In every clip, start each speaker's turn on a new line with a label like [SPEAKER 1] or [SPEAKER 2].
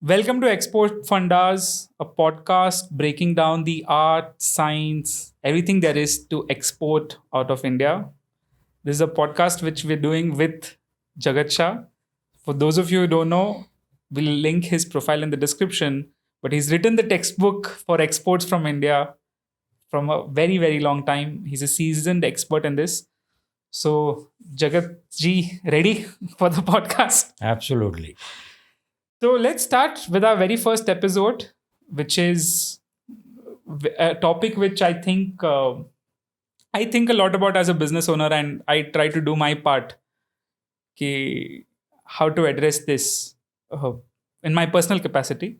[SPEAKER 1] Welcome to Export Fundas, a podcast breaking down the art, science, everything there is to export out of India. This is a podcast which we're doing with Jagat Shah. For those of you who don't know, we'll link his profile in the description. But he's written the textbook for exports from India from a very, very long time. He's a seasoned expert in this. So, Jagat ji, ready for the podcast?
[SPEAKER 2] Absolutely.
[SPEAKER 1] So let's start with our very first episode, which is a topic which I think a lot about as a business owner, and I try to do my part. How to address this uh, in my personal capacity,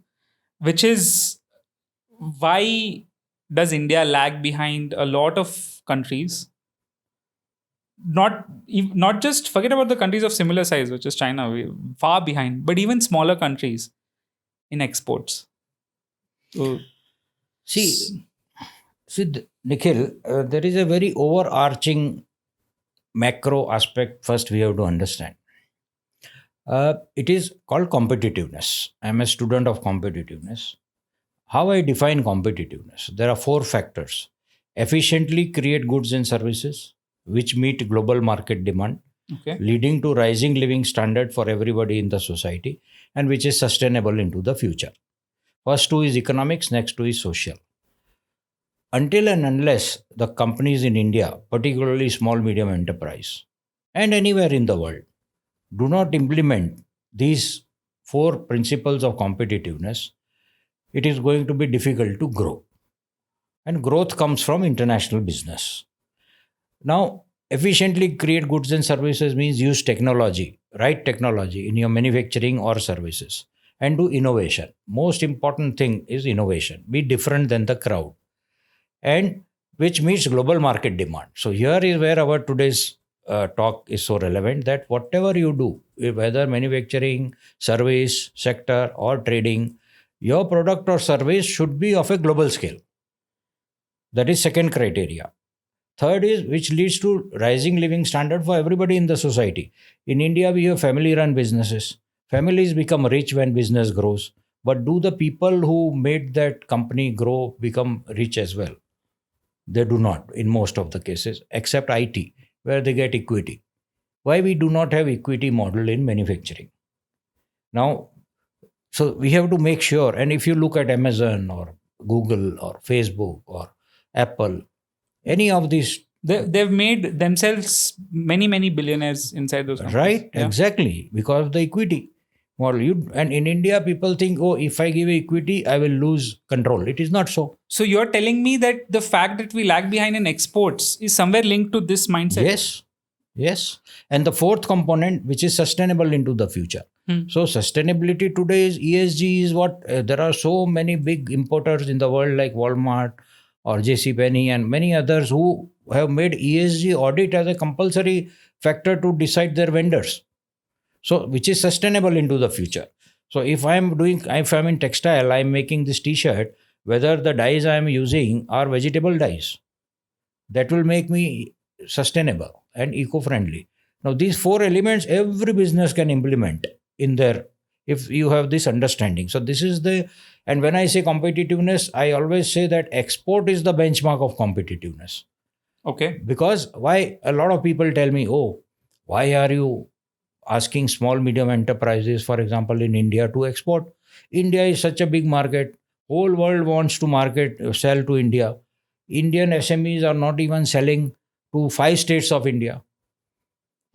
[SPEAKER 1] which is why does India lag behind a lot of countries? Not just forget about the countries of similar size, which is China, we're far behind, but even smaller countries in exports. So,
[SPEAKER 2] See, Nikhil, there is a very overarching macro aspect first we have to understand. It is called competitiveness. I'm a student of competitiveness. How I define competitiveness? There are four factors. Efficiently create goods and services which meet global market demand,
[SPEAKER 1] okay.
[SPEAKER 2] leading to rising living standard for everybody in the society and which is sustainable into the future. First two is economics, next two is social. Until and unless the companies in India, particularly small medium enterprise and anywhere in the world, do not implement these four principles of competitiveness, it is going to be difficult to grow. And growth comes from international business. Now, efficiently create goods and services means use technology, right technology in your manufacturing or services, and do innovation. Most important thing is innovation. Be different than the crowd, and which meets global market demand. So here is where our today's talk is so relevant, that whatever you do, whether manufacturing, service sector or trading, your product or service should be of a global scale. That is second criteria. Third is which leads to rising living standard for everybody in the society. In India, we have family run businesses. Families become rich when business grows. But do the people who made that company grow become rich as well? They do not in most of the cases, except IT, where they get equity. Why we do not have equity model in manufacturing? Now, so we have to make sure. And if you look at Amazon or Google or Facebook or Apple, any of these,
[SPEAKER 1] They've made themselves many billionaires inside those companies.
[SPEAKER 2] right?
[SPEAKER 1] Yeah.
[SPEAKER 2] Exactly, because of the equity model. And in India, people think, oh, if I give equity, I will lose control. It is not so.
[SPEAKER 1] So you're telling me that the fact that we lag behind in exports is somewhere linked to this mindset?
[SPEAKER 2] Yes, yes. And the fourth component, which is sustainable into the future. So sustainability today is ESG is what there are so many big importers in the world like Walmart or JC Penney and many others who have made ESG audit as a compulsory factor to decide their vendors. So which is sustainable into the future. So if I'm in textile, I'm making this t-shirt, whether the dyes I'm using are vegetable dyes, that will make me sustainable and eco-friendly. Now these four elements every business can implement in their, if you have this understanding. So this is the, and when I say competitiveness, I always say that export is the benchmark of competitiveness.
[SPEAKER 1] Okay.
[SPEAKER 2] Because why a lot of people tell me, oh, why are you asking small medium enterprises, for example, in India to export? India is such a big market. Whole world wants to sell to India. Indian SMEs are not even selling to 5 states of India.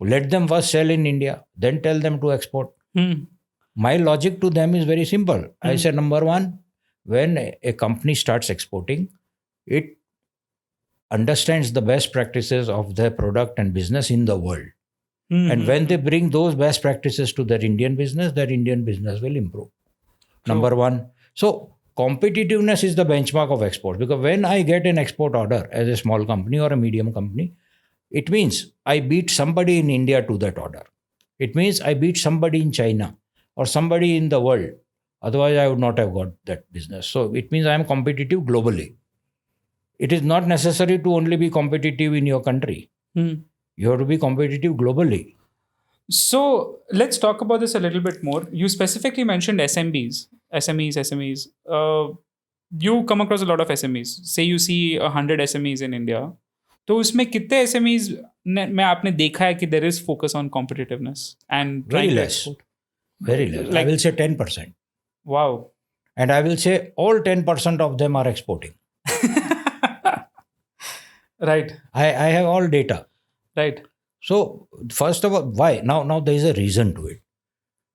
[SPEAKER 2] Let them first sell in India, then tell them to export. My logic to them is very simple. I say, number one, when a company starts exporting, it understands the best practices of their product and business in the world. And when they bring those best practices to their Indian business will improve.
[SPEAKER 1] True.
[SPEAKER 2] Number one. So competitiveness is the benchmark of export, because when I get an export order as a small company or a medium company, it means I beat somebody in India to that order. It means I beat somebody in China or somebody in the world. Otherwise, I would not have got that business. So it means I am competitive globally. It is not necessary to only be competitive in your country. You have to be competitive globally.
[SPEAKER 1] So let's talk about this a little bit more. You specifically mentioned SMEs. You come across a lot of SMEs. Say you see 100 SMEs in India. तो उसमें कितने SMEs में आपने देखा है कि there is focus on competitiveness and
[SPEAKER 2] Very
[SPEAKER 1] trying to
[SPEAKER 2] less.
[SPEAKER 1] export?
[SPEAKER 2] Very less. I
[SPEAKER 1] Like,
[SPEAKER 2] will say 10%.
[SPEAKER 1] wow.
[SPEAKER 2] And I will say all 10% of them are exporting.
[SPEAKER 1] Right,
[SPEAKER 2] I have all data.
[SPEAKER 1] right.
[SPEAKER 2] So first of all, why? Now there is a reason to it.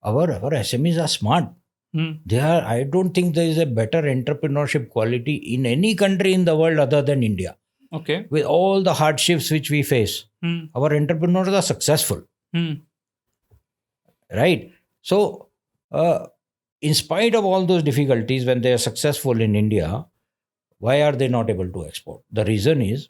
[SPEAKER 2] Our SMEs are smart.
[SPEAKER 1] Hmm.
[SPEAKER 2] They are. I don't think there is a better entrepreneurship quality in any country in the world other than India.
[SPEAKER 1] Okay.
[SPEAKER 2] With all the hardships which we face,
[SPEAKER 1] Hmm.
[SPEAKER 2] our entrepreneurs are successful,
[SPEAKER 1] Hmm.
[SPEAKER 2] right? So, in spite of all those difficulties, when they are successful in India, why are they not able to export? The reason is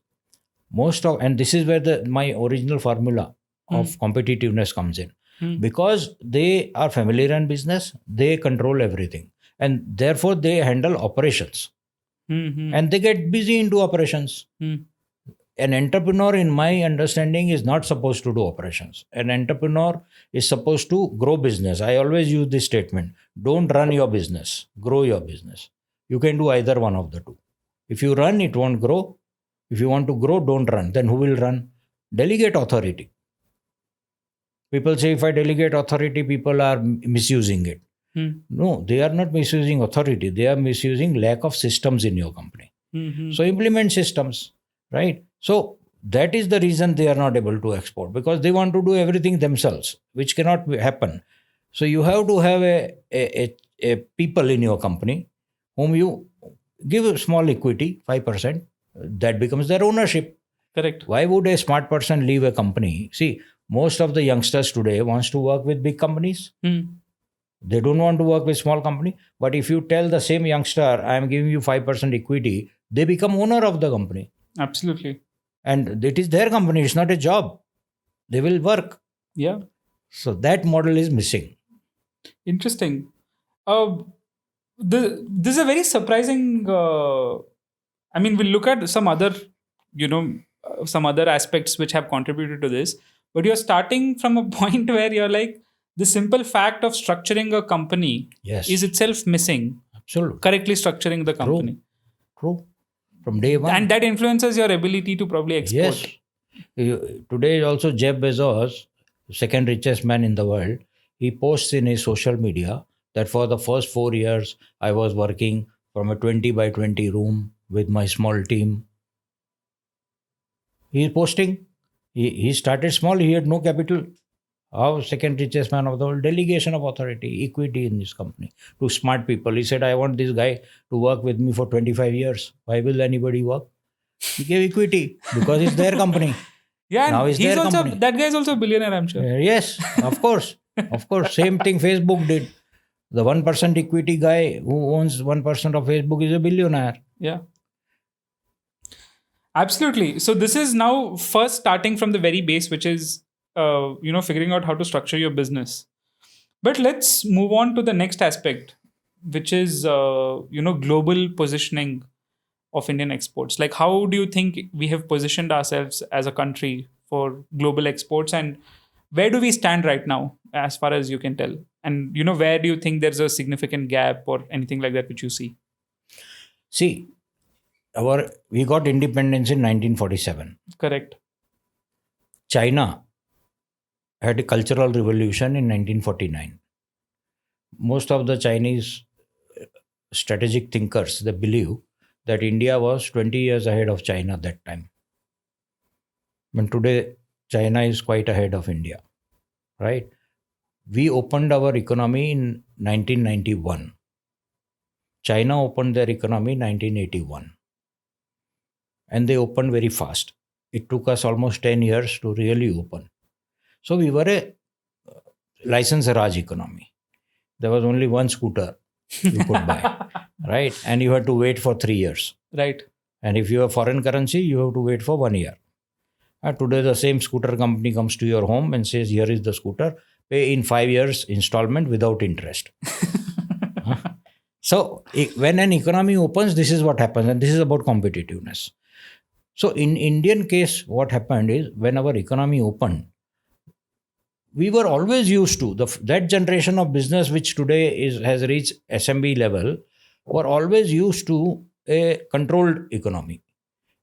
[SPEAKER 2] and this is where my original formula of competitiveness comes in. Because they are family run business, they control everything, and therefore they handle operations, and they get busy into operations. An entrepreneur, in my understanding, is not supposed to do operations. An entrepreneur is supposed to grow business. I always use this statement: don't run your business, grow your business. You can do either one of the two. If you run, it won't grow. If you want to grow, don't run. Then who will run? Delegate authority. People say if I delegate authority, people are misusing it. No, they are not misusing authority. They are misusing lack of systems in your company. So implement systems, right? So that is the reason they are not able to export, because they want to do everything themselves, which cannot happen. So you have to have a people in your company whom you give a small equity, 5%, that becomes their ownership.
[SPEAKER 1] Correct.
[SPEAKER 2] Why would a smart person leave a company? See, most of the youngsters today wants to work with big companies. They don't want to work with small company. But if you tell the same youngster, I am giving you 5% equity, they become owner of the company.
[SPEAKER 1] Absolutely.
[SPEAKER 2] And it is their company. It's not a job. They will work.
[SPEAKER 1] Yeah.
[SPEAKER 2] So that model is missing.
[SPEAKER 1] Interesting. This is a very surprising. We'll look at some other, some other aspects which have contributed to this. But you're starting from a point where you're like, the simple fact of structuring a company
[SPEAKER 2] Yes.
[SPEAKER 1] is itself missing.
[SPEAKER 2] Absolutely.
[SPEAKER 1] Correctly structuring the company.
[SPEAKER 2] True. From day one.
[SPEAKER 1] And that influences your ability to probably export.
[SPEAKER 2] Yes. Today also Jeff Bezos, second richest man in the world, he posts in his social media that for the first 4 years I was working from a 20 by 20 room with my small team. He is posting. He started small. He had no capital. How second richest man of the world? Delegation of authority, equity in this company to smart people. He said, I want this guy to work with me for 25 years. Why will anybody work? He gave equity because it's their company.
[SPEAKER 1] Yeah,
[SPEAKER 2] Now
[SPEAKER 1] and
[SPEAKER 2] it's their company.
[SPEAKER 1] that guy is also a billionaire, I'm sure.
[SPEAKER 2] Yes, of course. Of course. Same thing Facebook did. The 1% equity guy who owns 1% of Facebook is a billionaire.
[SPEAKER 1] Yeah. Absolutely. So this is now first starting from the very base, which is figuring out how to structure your business. But let's move on to the next aspect, which is global positioning of Indian exports. Like, how do you think we have positioned ourselves as a country for global exports, and where do we stand right now, as far as you can tell? And where do you think there's a significant gap or anything like that which you see?
[SPEAKER 2] See, we got independence in 1947.
[SPEAKER 1] Correct.
[SPEAKER 2] China had a cultural revolution in 1949. Most of the Chinese strategic thinkers, they believe that India was 20 years ahead of China that time. And today, China is quite ahead of India, right? We opened our economy in 1991. China opened their economy in 1981. And they opened very fast. It took us almost 10 years to really open. So we were a license Raj economy. There was only one scooter you could buy, right? And you had to wait for 3 years.
[SPEAKER 1] Right.
[SPEAKER 2] And if you have foreign currency, you have to wait for 1 year. Today, the same scooter company comes to your home and says, here is the scooter, pay in 5 years installment without interest. So when an economy opens, this is what happens. And this is about competitiveness. So in Indian case, what happened is when our economy opened, we were always used to that generation of business which today has reached SMB level were always used to a controlled economy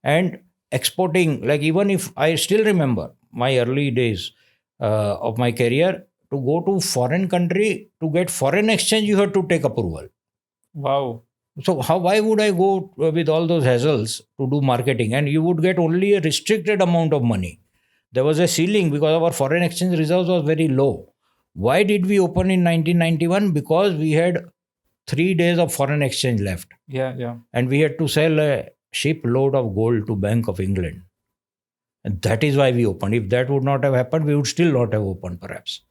[SPEAKER 2] and exporting. Like, even if I still remember my early days of my career, to go to foreign country to get foreign exchange, you have to take approval.
[SPEAKER 1] Wow.
[SPEAKER 2] So why would I go with all those hassles to do marketing? And you would get only a restricted amount of money. There was a ceiling because our foreign exchange reserves was very low. Why did we open in 1991? Because we had 3 days of foreign exchange left.
[SPEAKER 1] Yeah.
[SPEAKER 2] And we had to sell a shipload of gold to Bank of England. And that is why we opened. If that would not have happened, we would still not have opened perhaps.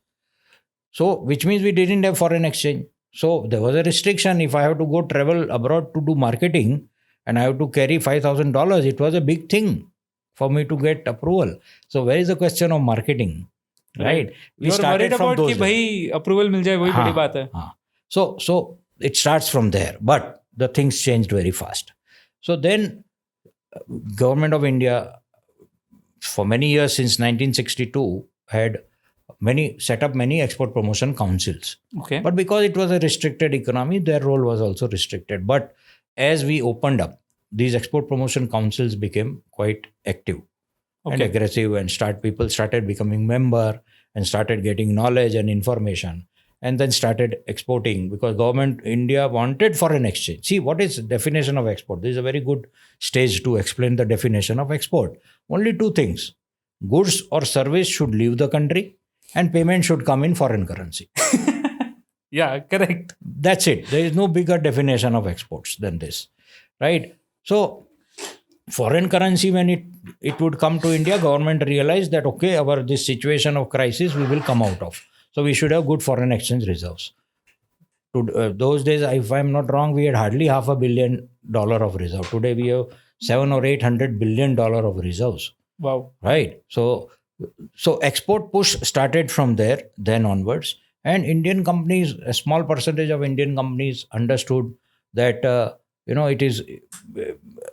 [SPEAKER 2] So, which means we didn't have foreign exchange. So there was a restriction. If I have to go travel abroad to do marketing and I have to carry $5,000, it was a big thing for me to get approval. So where is the question of marketing, right?
[SPEAKER 1] We started from those days. Bhai, approval mil jaye, wahi badi baat hai.
[SPEAKER 2] So it starts from there, but the things changed very fast. So then Government of India for many years since 1962 had set up many export promotion councils.
[SPEAKER 1] Okay.
[SPEAKER 2] But because it was a restricted economy, their role was also restricted. But as we opened up, these export promotion councils became quite active and aggressive, and people started becoming member and started getting knowledge and information, and then started exporting because government India wanted foreign exchange. See, what is definition of export? This is a very good stage to explain the definition of export. Only two things: goods or service should leave the country, and payment should come in foreign currency.
[SPEAKER 1] Yeah, correct.
[SPEAKER 2] That's it. There is no bigger definition of exports than this, right? So foreign currency, when it would come to India, government realized that, okay, this situation of crisis we will come out of. So we should have good foreign exchange reserves. Those days, if I'm not wrong, we had hardly $500 million of reserve. Today we have $700 or $800 billion of reserves.
[SPEAKER 1] Wow.
[SPEAKER 2] Right. So export push started from there, then onwards. And Indian companies, a small percentage of Indian companies understood that, it is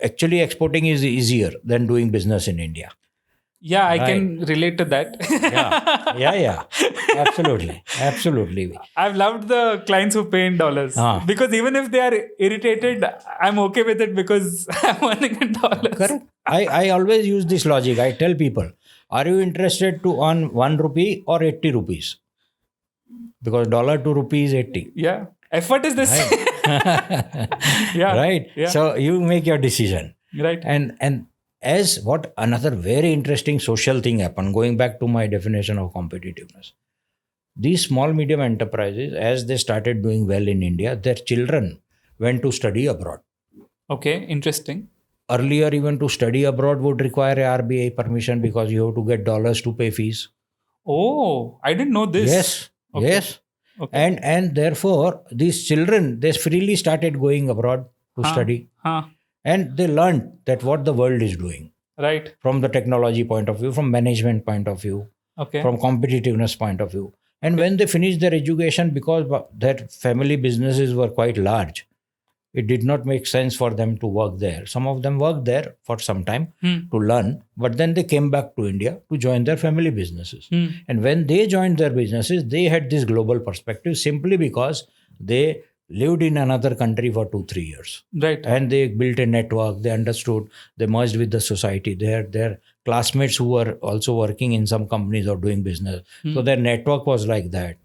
[SPEAKER 2] actually exporting is easier than doing business in India.
[SPEAKER 1] Yeah, I can relate to that.
[SPEAKER 2] Yeah. Absolutely.
[SPEAKER 1] I've loved the clients who pay in dollars because even if they are irritated, I'm okay with it because I'm earning in dollars.
[SPEAKER 2] Correct. I always use this logic. I tell people, are you interested to earn 1 rupee or 80 rupees? Because dollar to rupee is 80.
[SPEAKER 1] Yeah. Effort is the same.
[SPEAKER 2] Yeah. Right. Yeah. So you make your decision.
[SPEAKER 1] Right.
[SPEAKER 2] And as what another very interesting social thing happened, going back to my definition of competitiveness, these small medium enterprises, as they started doing well in India, their children went to study abroad.
[SPEAKER 1] Okay, interesting.
[SPEAKER 2] Earlier, even to study abroad would require a RBI permission because you have to get dollars to pay fees.
[SPEAKER 1] Oh, I didn't know this.
[SPEAKER 2] Yes. Okay. Yes. Okay. And therefore, these children, they freely started going abroad to study. And they learned that what the world is doing.
[SPEAKER 1] Right.
[SPEAKER 2] From the technology point of view, from management point of view, from competitiveness point of view. And when they finished their education, because their family businesses were quite large, it did not make sense for them to work there. Some of them worked there for some time to learn, but then they came back to India to join their family businesses. And when they joined their businesses, they had this global perspective simply because they lived in another country for 2-3 years.
[SPEAKER 1] Right.
[SPEAKER 2] And they built a network, they understood, they merged with the society. Their classmates who were also working in some companies or doing business. So their network was like that.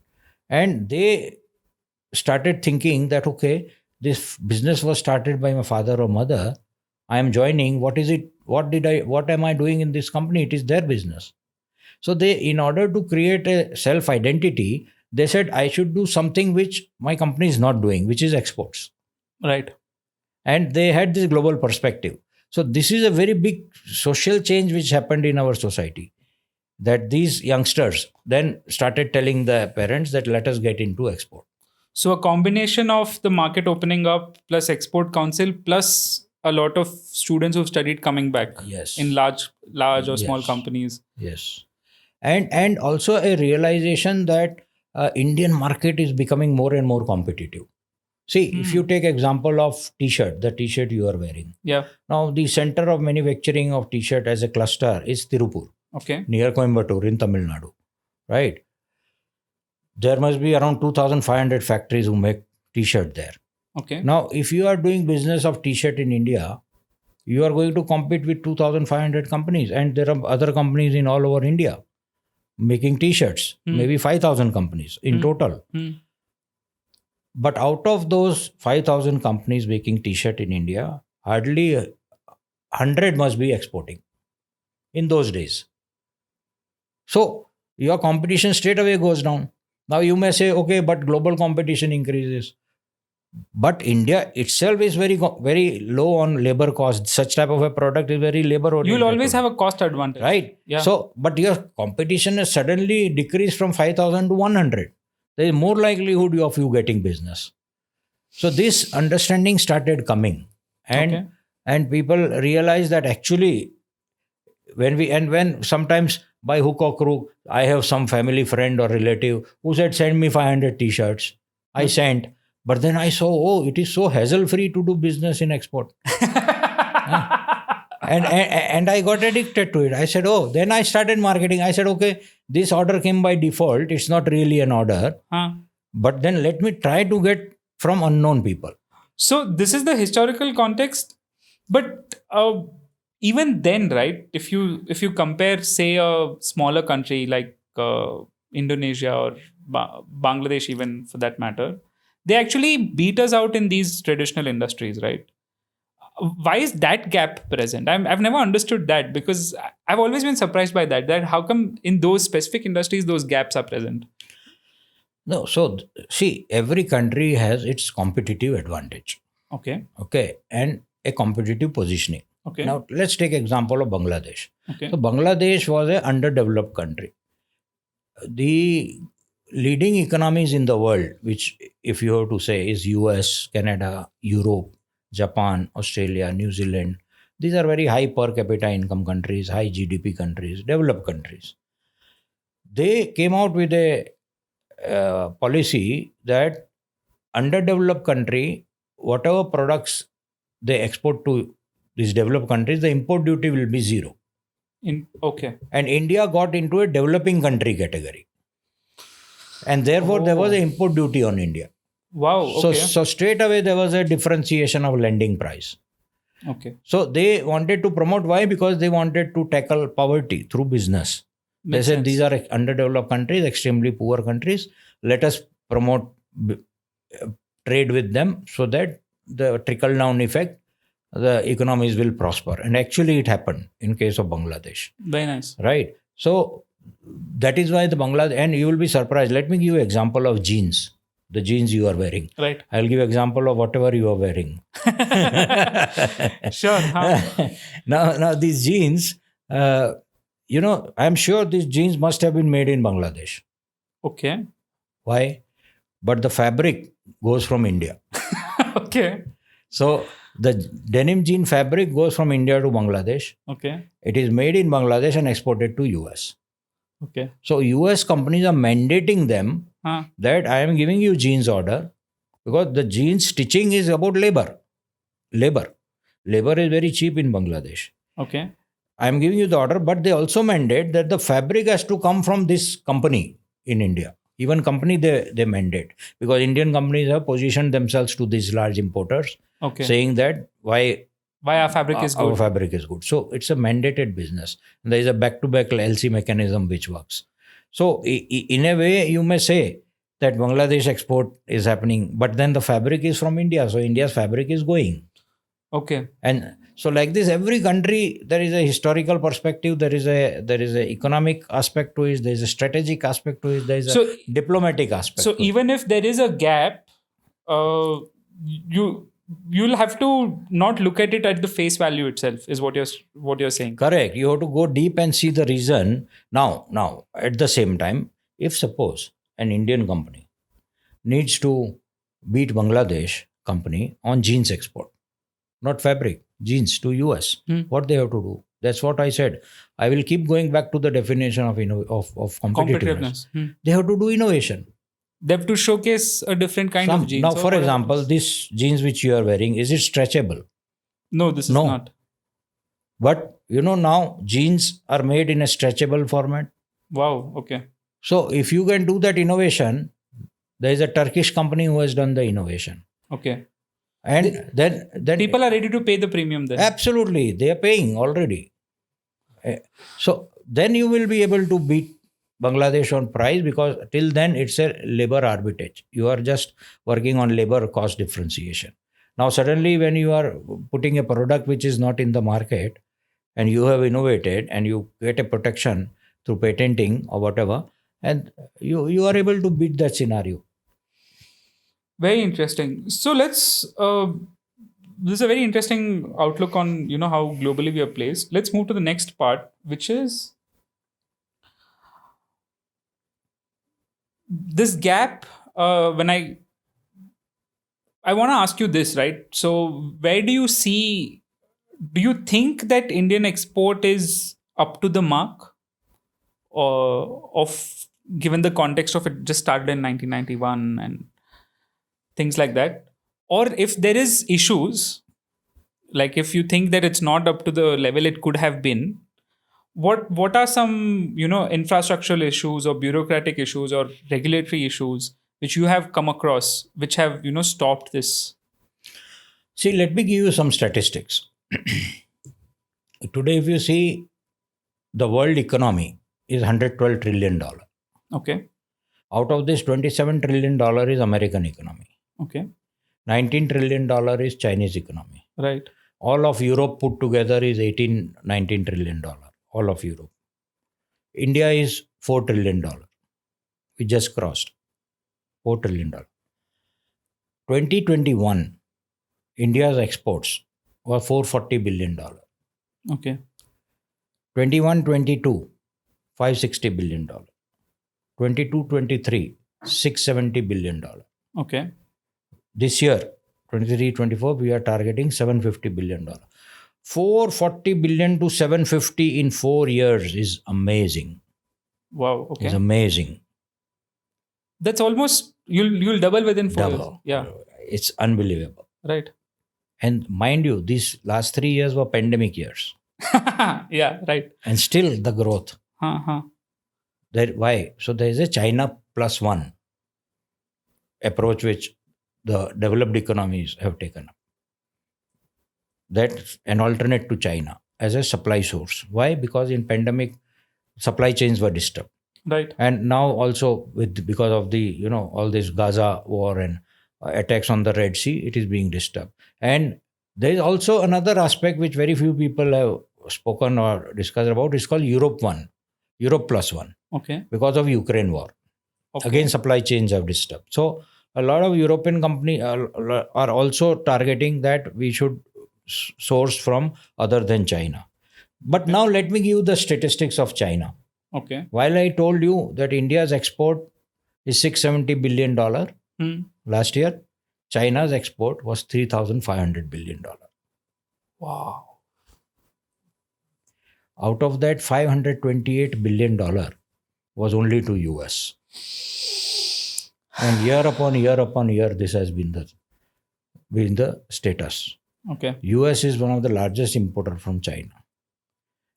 [SPEAKER 2] And they started thinking that, okay, this business was started by my father or mother. I am joining. What is it? What am I doing in this company? It is their business. So they, in order to create a self-identity, they said, I should do something which my company is not doing, which is exports.
[SPEAKER 1] Right.
[SPEAKER 2] And they had this global perspective. So this is a very big social change which happened in our society, that these youngsters then started telling the parents that let us get into export.
[SPEAKER 1] So a combination of the market opening up plus export council plus a lot of students who've studied coming back.
[SPEAKER 2] Yes.
[SPEAKER 1] In large or small companies.
[SPEAKER 2] Yes. And also a realization that Indian market is becoming more and more competitive. See, if you take example of t-shirt, the t-shirt you are wearing.
[SPEAKER 1] Yeah.
[SPEAKER 2] Now, the center of manufacturing of t-shirt as a cluster is Tirupur.
[SPEAKER 1] Okay.
[SPEAKER 2] Near Coimbatore in Tamil Nadu. Right. there must be around 2,500 factories who make t-shirt there.
[SPEAKER 1] Okay.
[SPEAKER 2] Now, if you are doing business of t-shirt in India, you are going to compete with 2,500 companies, and there are other companies in all over India making t-shirts, maybe 5,000 companies in total. But out of those 5,000 companies making t-shirt in India, hardly 100 must be exporting in those days. So your competition straight away goes down. Now you may say, okay, but global competition increases. But India itself is very low on labor cost. Such type of a product is very labor oriented.
[SPEAKER 1] You'll always have a cost advantage.
[SPEAKER 2] Right.
[SPEAKER 1] Yeah.
[SPEAKER 2] So, but your competition has suddenly decreased from 5,000 to 100. There is more likelihood of you getting business. So this understanding started coming, and people realized that actually when sometimes by hook or crook, I have some family friend or relative who said, send me 500 t-shirts. I sent, but then I saw, oh, it is so hassle free to do business in export. And I got addicted to it. I said, oh, then I started marketing. I said, okay, this order came by default. It's not really an order. But then let me try to get from unknown people.
[SPEAKER 1] So this is the historical context. But even then, right, if you compare, say, a smaller country like Indonesia or Bangladesh, even for that matter, they actually beat us out in these traditional industries, right? Why is that gap present? I've never understood that, because I've always been surprised by that how come in those specific industries those gaps are present?
[SPEAKER 2] No, so see, every country has its competitive advantage.
[SPEAKER 1] Okay,
[SPEAKER 2] and a competitive positioning.
[SPEAKER 1] Okay.
[SPEAKER 2] Now let's take example of Bangladesh.
[SPEAKER 1] Okay.
[SPEAKER 2] So Bangladesh was an underdeveloped country. The leading economies in the world, which if you have to say, is US, Canada, Europe, Japan, Australia, New Zealand. These are very high per capita income countries, high GDP countries, developed countries. They came out with a policy that underdeveloped country, whatever products they export to these developed countries, the import duty will be zero. And India got into a developing country category. And therefore, there was an import duty on India.
[SPEAKER 1] Wow. Okay.
[SPEAKER 2] So straight away, there was a differentiation of lending price.
[SPEAKER 1] Okay.
[SPEAKER 2] So they wanted to promote. Why? Because they wanted to tackle poverty through business. They said these are underdeveloped countries, extremely poor countries. Let us promote trade with them so that the trickle-down effect, the economies will prosper. And actually it happened in case of Bangladesh.
[SPEAKER 1] Very nice.
[SPEAKER 2] Right. So that is why the Bangladesh, and you will be surprised. Let me give you an example of jeans. The jeans you are wearing.
[SPEAKER 1] Right.
[SPEAKER 2] I'll give example of whatever you are wearing.
[SPEAKER 1] Sure.
[SPEAKER 2] Now these jeans, I'm sure these jeans must have been made in Bangladesh.
[SPEAKER 1] Okay.
[SPEAKER 2] Why? But the fabric goes from India.
[SPEAKER 1] Okay.
[SPEAKER 2] So the denim jean fabric goes from India to Bangladesh.
[SPEAKER 1] Okay.
[SPEAKER 2] It is made in Bangladesh and exported to US.
[SPEAKER 1] Okay.
[SPEAKER 2] So US companies are mandating them that I am giving you jeans order, because the jeans stitching is about labor. Labor is very cheap in Bangladesh.
[SPEAKER 1] Okay.
[SPEAKER 2] I am giving you the order, but they also mandate that the fabric has to come from this company in India. Even company they mandate, because Indian companies have positioned themselves to these large importers, saying that why
[SPEAKER 1] our fabric is good.
[SPEAKER 2] Our fabric is good. So it's a mandated business. And there is a back-to-back LC mechanism which works. So in a way, you may say that Bangladesh export is happening, but then the fabric is from India. So India's fabric is going.
[SPEAKER 1] Okay.
[SPEAKER 2] And so like this, every country, there is a historical perspective, there is a economic aspect to it, there is a strategic aspect to it, there is a diplomatic aspect.
[SPEAKER 1] So even if there is a gap, you'll have to not look at it at the face value itself, is what you're saying.
[SPEAKER 2] Correct. You have to go deep and see the reason. Now, at the same time, if suppose an Indian company needs to beat Bangladesh company on jeans export, not fabric, jeans to US, what they have to do? That's what I said. I will keep going back to the definition of competitiveness. They have to do innovation.
[SPEAKER 1] They have to showcase a different kind of jeans.
[SPEAKER 2] Now, for example, this jeans which you are wearing, is it stretchable?
[SPEAKER 1] No, this is not.
[SPEAKER 2] But now jeans are made in a stretchable format.
[SPEAKER 1] Wow. Okay.
[SPEAKER 2] So if you can do that innovation, There is a Turkish company who has done the innovation.
[SPEAKER 1] Okay.
[SPEAKER 2] And then
[SPEAKER 1] People are ready to pay the premium then.
[SPEAKER 2] absolutely, they are paying already. So then you will be able to beat Bangladesh on price, because till then it's a labor arbitrage. You are just working on labor cost differentiation. Now suddenly when you are putting a product which is not in the market and you have innovated and you get a protection through patenting or whatever, and you are able to beat that scenario.
[SPEAKER 1] Very interesting. So let's. This is a very interesting outlook on how globally we are placed. Let's move to the next part, which is this gap. When I want to ask you this, right? So where do you see? Do you think that Indian export is up to the mark, or of given the context of it just started in 1991 and things like that, or if there is issues, like if you think that it's not up to the level it could have been, what are some infrastructural issues or bureaucratic issues or regulatory issues which you have come across which have stopped this?
[SPEAKER 2] See, let me give you some statistics. Today, if you see, the world economy is $112 trillion.
[SPEAKER 1] Okay.
[SPEAKER 2] Out of this, $27 trillion is American economy.
[SPEAKER 1] Okay.
[SPEAKER 2] $19 trillion is Chinese economy.
[SPEAKER 1] Right.
[SPEAKER 2] All of Europe put together is $19 trillion. All of Europe. India is $4 trillion. We just crossed $4 trillion. 2021, India's exports were $440 billion.
[SPEAKER 1] Okay.
[SPEAKER 2] 21-22, $560 billion. 22-23, $670 billion.
[SPEAKER 1] Okay.
[SPEAKER 2] This year, 23-24, we are targeting $750 billion. 440 billion to 750 in 4 years is amazing.
[SPEAKER 1] Wow. Okay.
[SPEAKER 2] It's amazing.
[SPEAKER 1] That's almost you'll double within 4 years.
[SPEAKER 2] Double.
[SPEAKER 1] Yeah.
[SPEAKER 2] It's unbelievable.
[SPEAKER 1] Right.
[SPEAKER 2] And mind you, these last 3 years were pandemic years.
[SPEAKER 1] Yeah. Right.
[SPEAKER 2] And still the growth.
[SPEAKER 1] Uh-huh.
[SPEAKER 2] Why? So there is a China plus one approach which the developed economies have taken up. That's an alternate to China as a supply source. Why? Because in pandemic, supply chains were disturbed.
[SPEAKER 1] Right.
[SPEAKER 2] And now also because of the all this Gaza war and attacks on the Red Sea, it is being disturbed. And there is also another aspect which very few people have spoken or discussed about. It's called Europe plus one.
[SPEAKER 1] Okay.
[SPEAKER 2] Because of Ukraine war.
[SPEAKER 1] Okay.
[SPEAKER 2] Again, supply chains have disturbed. So a lot of European companies are also targeting that we should source from other than China. But now let me give you the statistics of China.
[SPEAKER 1] Okay.
[SPEAKER 2] While I told you that India's export is $670 billion last year, China's export was $3,500 billion.
[SPEAKER 1] Wow.
[SPEAKER 2] Out of that, $528 billion was only to US. And year upon year, this has been the status.
[SPEAKER 1] Okay.
[SPEAKER 2] US is one of the largest importer from China.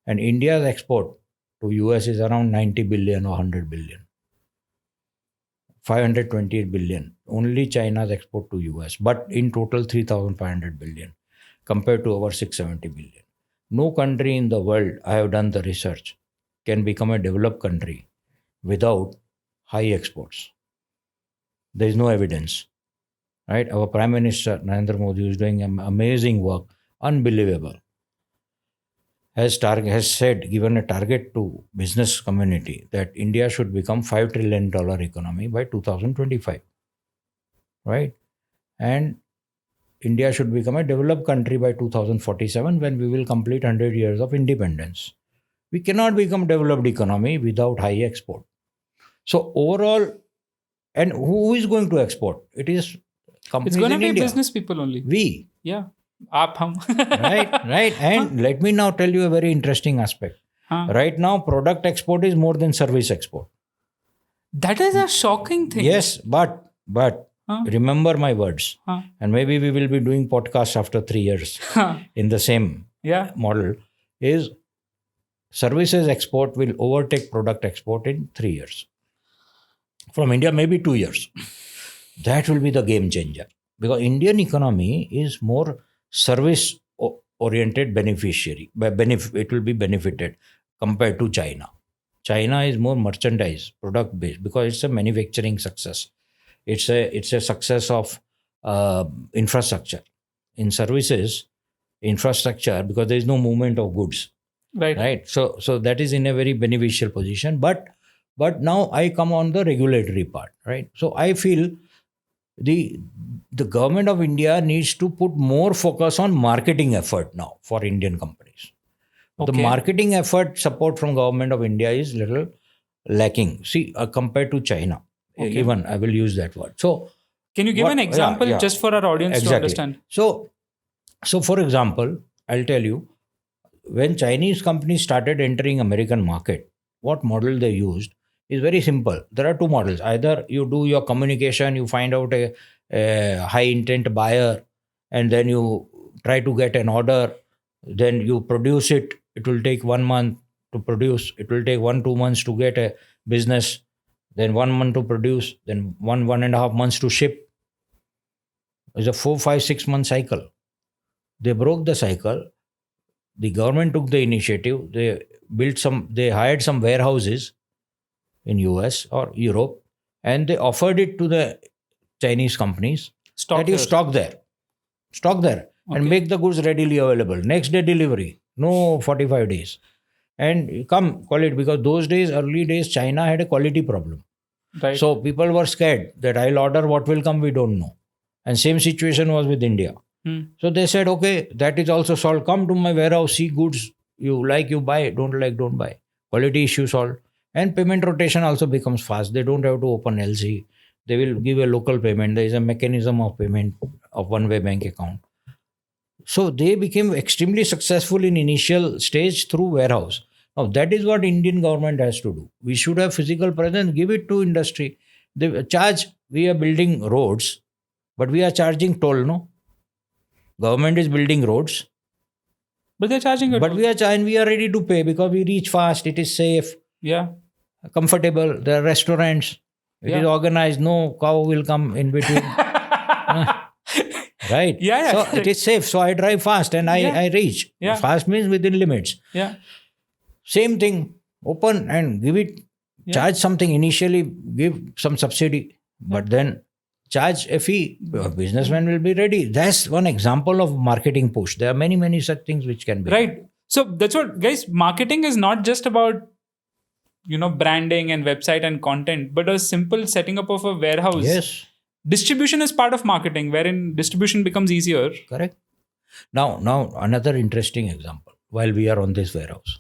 [SPEAKER 2] And India's export to US is around 90 billion or 100 billion. 528 billion. Only China's export to US. But in total, 3,500 billion compared to our 670 billion. No country in the world, I have done the research, can become a developed country without high exports. There is no evidence. Right? Our Prime Minister, Narendra Modi, is doing amazing work. Unbelievable. Has given a target to business community that India should become $5 trillion economy by 2025. Right? And India should become a developed country by 2047 when we will complete 100 years of independence. We cannot become developed economy without high export. So overall, and who is going to export? It is companies
[SPEAKER 1] It's going to
[SPEAKER 2] in
[SPEAKER 1] be
[SPEAKER 2] India.
[SPEAKER 1] business people only.
[SPEAKER 2] We.
[SPEAKER 1] Yeah. Aap hum.
[SPEAKER 2] Right. And let me now tell you a very interesting aspect. Right now, product export is more than service export.
[SPEAKER 1] That is a shocking thing.
[SPEAKER 2] Yes, but remember my words. And maybe we will be doing podcasts after 3 years in the same model. Is services export will overtake product export in 3 years. From India, maybe 2 years. That will be the game changer, because Indian economy is more service oriented beneficiary. It will be benefited compared to China. China is more merchandise product based because it's a manufacturing success. It's a success of infrastructure. In services, infrastructure, because there is no movement of goods,
[SPEAKER 1] Right.
[SPEAKER 2] right? So that is in a very beneficial position. But now I come on the regulatory part, right? So I feel the the government of India needs to put more focus on marketing effort now for Indian companies. The
[SPEAKER 1] Okay.
[SPEAKER 2] marketing effort support from government of India is little lacking. See, compared to China,
[SPEAKER 1] Okay.
[SPEAKER 2] even I will use that word. So
[SPEAKER 1] Can you give an example just for our audience to
[SPEAKER 2] exactly.
[SPEAKER 1] understand?
[SPEAKER 2] So for example, I'll tell you, when Chinese companies started entering American market, what model they used is very simple. There are two models. Either you do your communication, you find out a high intent buyer, and then you try to get an order, then you produce it. It will take 1 month to produce. It will take 1-2 months to get a business, then 1 month to produce, then 1.5 months to ship. It's a 4, 5, 6 month cycle. They broke the cycle. The government took the initiative. They hired some warehouses in US or Europe, and they offered it to the Chinese companies that you
[SPEAKER 1] here.
[SPEAKER 2] stock there
[SPEAKER 1] Okay.
[SPEAKER 2] and make the goods readily available. Next day delivery, no 45 days. And you come quality, because those days, early days, China had a quality problem.
[SPEAKER 1] Right.
[SPEAKER 2] So people were scared that I'll order, what will come, we don't know. And same situation was with India. So they said, okay, that is also solved. Come to my warehouse, see goods. You like, you buy. Don't like, don't buy. Quality issue solved. And payment rotation also becomes fast. They don't have to open LC. They will give a local payment. There is a mechanism of payment of one-way bank account. So they became extremely successful in initial stage through warehouse. Now that is what Indian government has to do. We should have physical presence, give it to industry. They charge, we are building roads, but we are charging toll, no? Government is building roads,
[SPEAKER 1] but they're charging it.
[SPEAKER 2] but we are ready to pay because we reach fast. It is safe, comfortable. There are restaurants. It is organized. No cow will come in between. Right? So it is safe. So I drive fast and I reach. Fast means within limits. Same thing. Open and give it. Charge something initially. Give some subsidy, but then charge a fee. Businessman will be ready. That's one example of marketing push. There are many such things which can be
[SPEAKER 1] right. So that's what, guys, marketing is not just about branding and website and content, but a simple setting up of a warehouse.
[SPEAKER 2] Yes.
[SPEAKER 1] Distribution is part of marketing, wherein distribution becomes easier.
[SPEAKER 2] Correct. Now another interesting example. While we are on this warehouse,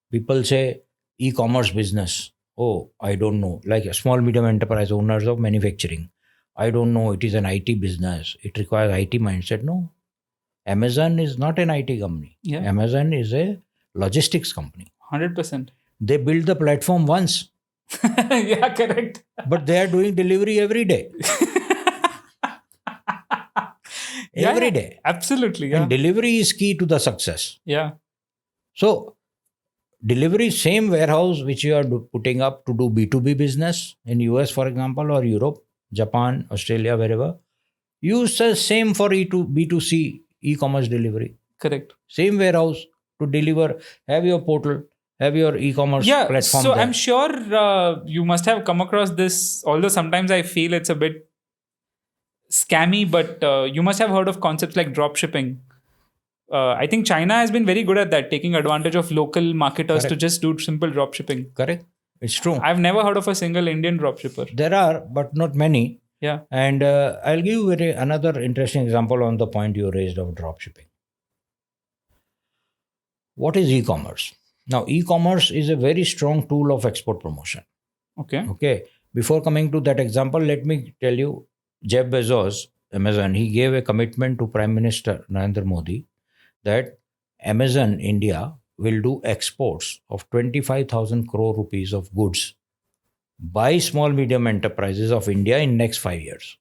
[SPEAKER 2] people say e-commerce business. Oh, I don't know. Like a small medium enterprise owners of manufacturing. I don't know. It is an IT business. It requires IT mindset. No. Amazon is not an IT company. Amazon is a logistics company.
[SPEAKER 1] 100%.
[SPEAKER 2] They build the platform once.
[SPEAKER 1] Correct.
[SPEAKER 2] But they are doing delivery every day. Every day.
[SPEAKER 1] Absolutely.
[SPEAKER 2] And delivery is key to the success. So delivery, same warehouse which you are putting up to do B2B business in US, for example, or Europe, Japan, Australia, wherever. Use the same for B2C e-commerce delivery.
[SPEAKER 1] Correct.
[SPEAKER 2] Same warehouse to deliver. Have your portal. Have your e-commerce platform.
[SPEAKER 1] So
[SPEAKER 2] there.
[SPEAKER 1] I'm sure you must have come across this, although sometimes I feel it's a bit scammy, but you must have heard of concepts like drop shipping. I think China has been very good at that, taking advantage of local marketers to just do simple drop shipping.
[SPEAKER 2] Correct. It's true.
[SPEAKER 1] I've never heard of a single Indian drop shipper.
[SPEAKER 2] There are, but not many. And I'll give you another interesting example on the point you raised of drop shipping. What is e-commerce? Now, e-commerce is a very strong tool of export promotion. Okay. Before coming to that example, let me tell you, Jeff Bezos, Amazon, he gave a commitment to Prime Minister Narendra Modi that Amazon India will do exports of 25,000 crore rupees of goods by small medium enterprises of India in next 5 years.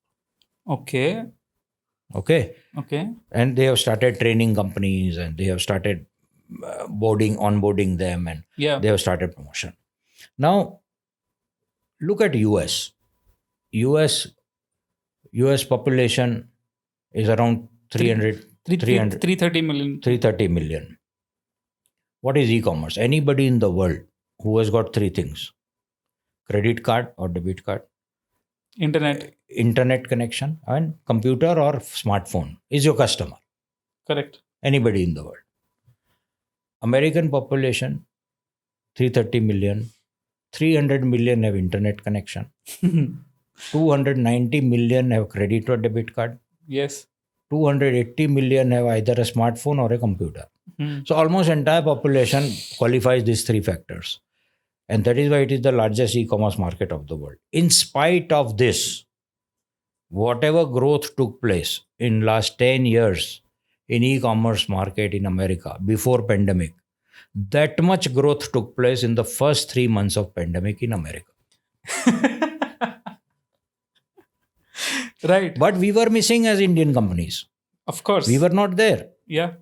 [SPEAKER 2] Okay. And they have started training companies and they have started onboarding them, and they have started promotion. Now, look at US. US US population is around
[SPEAKER 1] 330 million.
[SPEAKER 2] 330 million. What is e-commerce? Anybody in the world who has got three things: credit card or debit card, internet connection, and computer or smartphone is your customer.
[SPEAKER 1] Correct.
[SPEAKER 2] Anybody in the world. American population 330 million, 300 million have internet connection, 290 million have credit or debit card,
[SPEAKER 1] Yes.
[SPEAKER 2] 280 million have either a smartphone or a computer.
[SPEAKER 1] Hmm.
[SPEAKER 2] So almost entire population qualifies these three factors. And that is why it is the largest e-commerce market of the world. In spite of this, whatever growth took place in last 10 years in e-commerce market in America before pandemic, that much growth took place in the first 3 months of pandemic in America.
[SPEAKER 1] Right.
[SPEAKER 2] But we were missing as Indian companies.
[SPEAKER 1] Of course.
[SPEAKER 2] We were not there
[SPEAKER 1] Yeah.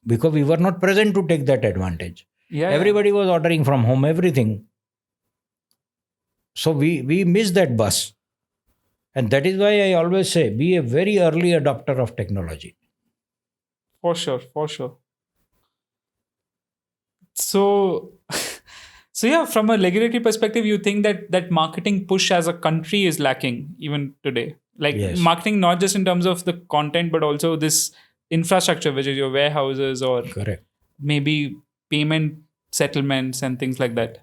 [SPEAKER 2] because we were not present to take that advantage.
[SPEAKER 1] Yeah.
[SPEAKER 2] Everybody was ordering from home, everything. So we missed that bus. And that is why I always say, be a very early adopter of technology.
[SPEAKER 1] For sure. For sure. So, so yeah, from a regulatory perspective, you think that marketing push as a country is lacking even today? Like
[SPEAKER 2] Yes.
[SPEAKER 1] marketing, not just in terms of the content, but also this infrastructure, which is your warehouses or
[SPEAKER 2] Correct.
[SPEAKER 1] maybe payment settlements and things like that.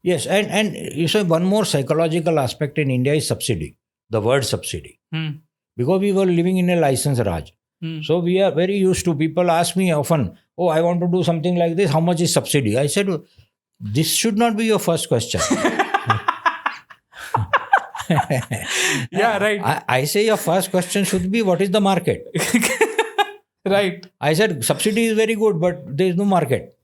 [SPEAKER 2] Yes, and you say one more psychological aspect in India is subsidy, the word subsidy.
[SPEAKER 1] Hmm.
[SPEAKER 2] Because we were living in a license Raj.
[SPEAKER 1] Hmm.
[SPEAKER 2] So we are very used to, people ask me often, oh, I want to do something like this, how much is subsidy? I said, this should not be your first question.
[SPEAKER 1] Yeah, right.
[SPEAKER 2] I say your first question should be, what is the market?
[SPEAKER 1] Right.
[SPEAKER 2] I said, subsidy is very good, but there is no market.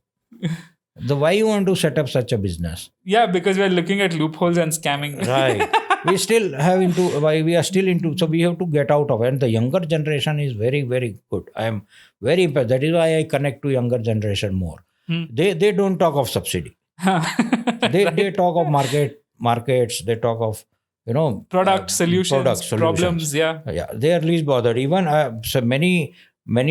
[SPEAKER 2] Why you want to set up such a business?
[SPEAKER 1] Yeah, because we're looking at loopholes and scamming.
[SPEAKER 2] Right. We still have into, why we are still into, so we have to get out of it. And the younger generation is very, very good. I am very impressed. That is why I connect to younger generation more.
[SPEAKER 1] Hmm.
[SPEAKER 2] They don't talk of subsidy. They talk of markets. They talk of,
[SPEAKER 1] Product solutions, problems. Yeah.
[SPEAKER 2] Yeah, they are least bothered. Even so many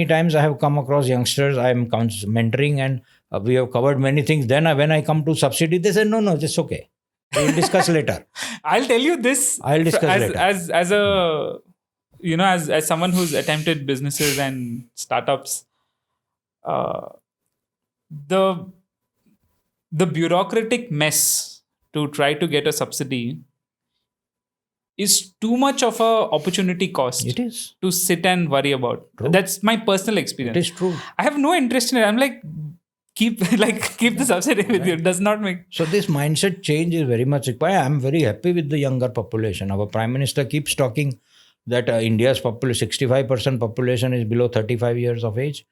[SPEAKER 2] times I have come across youngsters I am mentoring, and we have covered many things. Then when I come to subsidy, they say, no, it's okay. We'll discuss later.
[SPEAKER 1] I'll tell you this.
[SPEAKER 2] I'll discuss later.
[SPEAKER 1] As a as someone who's attempted businesses and startups, the bureaucratic mess to try to get a subsidy is too much of a opportunity cost.
[SPEAKER 2] It is.
[SPEAKER 1] To sit and worry about.
[SPEAKER 2] True.
[SPEAKER 1] That's my personal experience.
[SPEAKER 2] It is true.
[SPEAKER 1] I have no interest in it. I'm like, keep the subsidy with you. It does not make.
[SPEAKER 2] So this mindset change is very much required. I'm very happy with the younger population. Our Prime Minister keeps talking that India's 65% population is below 35 years of age.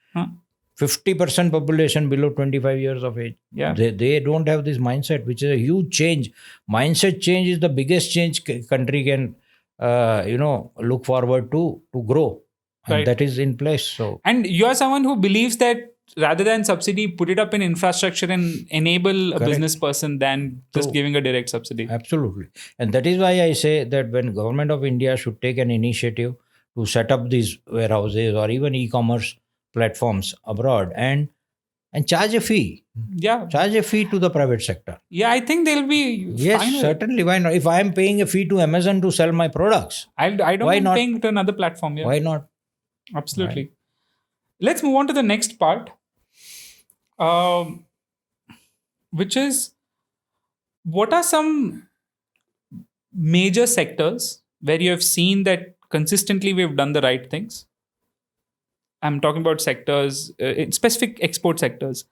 [SPEAKER 2] 50% population below 25 years of age.
[SPEAKER 1] Yeah.
[SPEAKER 2] They don't have this mindset, which is a huge change. Mindset change is the biggest change country can look forward to grow. And
[SPEAKER 1] Right.
[SPEAKER 2] that is in place. So
[SPEAKER 1] And you're someone who believes that rather than subsidy, put it up in infrastructure and enable a
[SPEAKER 2] Correct.
[SPEAKER 1] business person than just
[SPEAKER 2] True.
[SPEAKER 1] giving a direct subsidy.
[SPEAKER 2] Absolutely. And that is why I say that when government of India should take an initiative to set up these warehouses or even e-commerce platforms abroad and charge a fee.
[SPEAKER 1] Yeah.
[SPEAKER 2] Charge a fee to the private sector.
[SPEAKER 1] Yeah, I think they'll be
[SPEAKER 2] Yes,
[SPEAKER 1] fine with it.
[SPEAKER 2] certainly. Why not? If I am paying a fee to Amazon to sell my products,
[SPEAKER 1] I don't
[SPEAKER 2] Why
[SPEAKER 1] mind
[SPEAKER 2] not?
[SPEAKER 1] paying to another platform. Yeah.
[SPEAKER 2] why not?
[SPEAKER 1] Absolutely. Let's move on to the next part, which is what are some major sectors where you have seen that consistently we've done the right things? I'm talking about sectors, specific export sectors.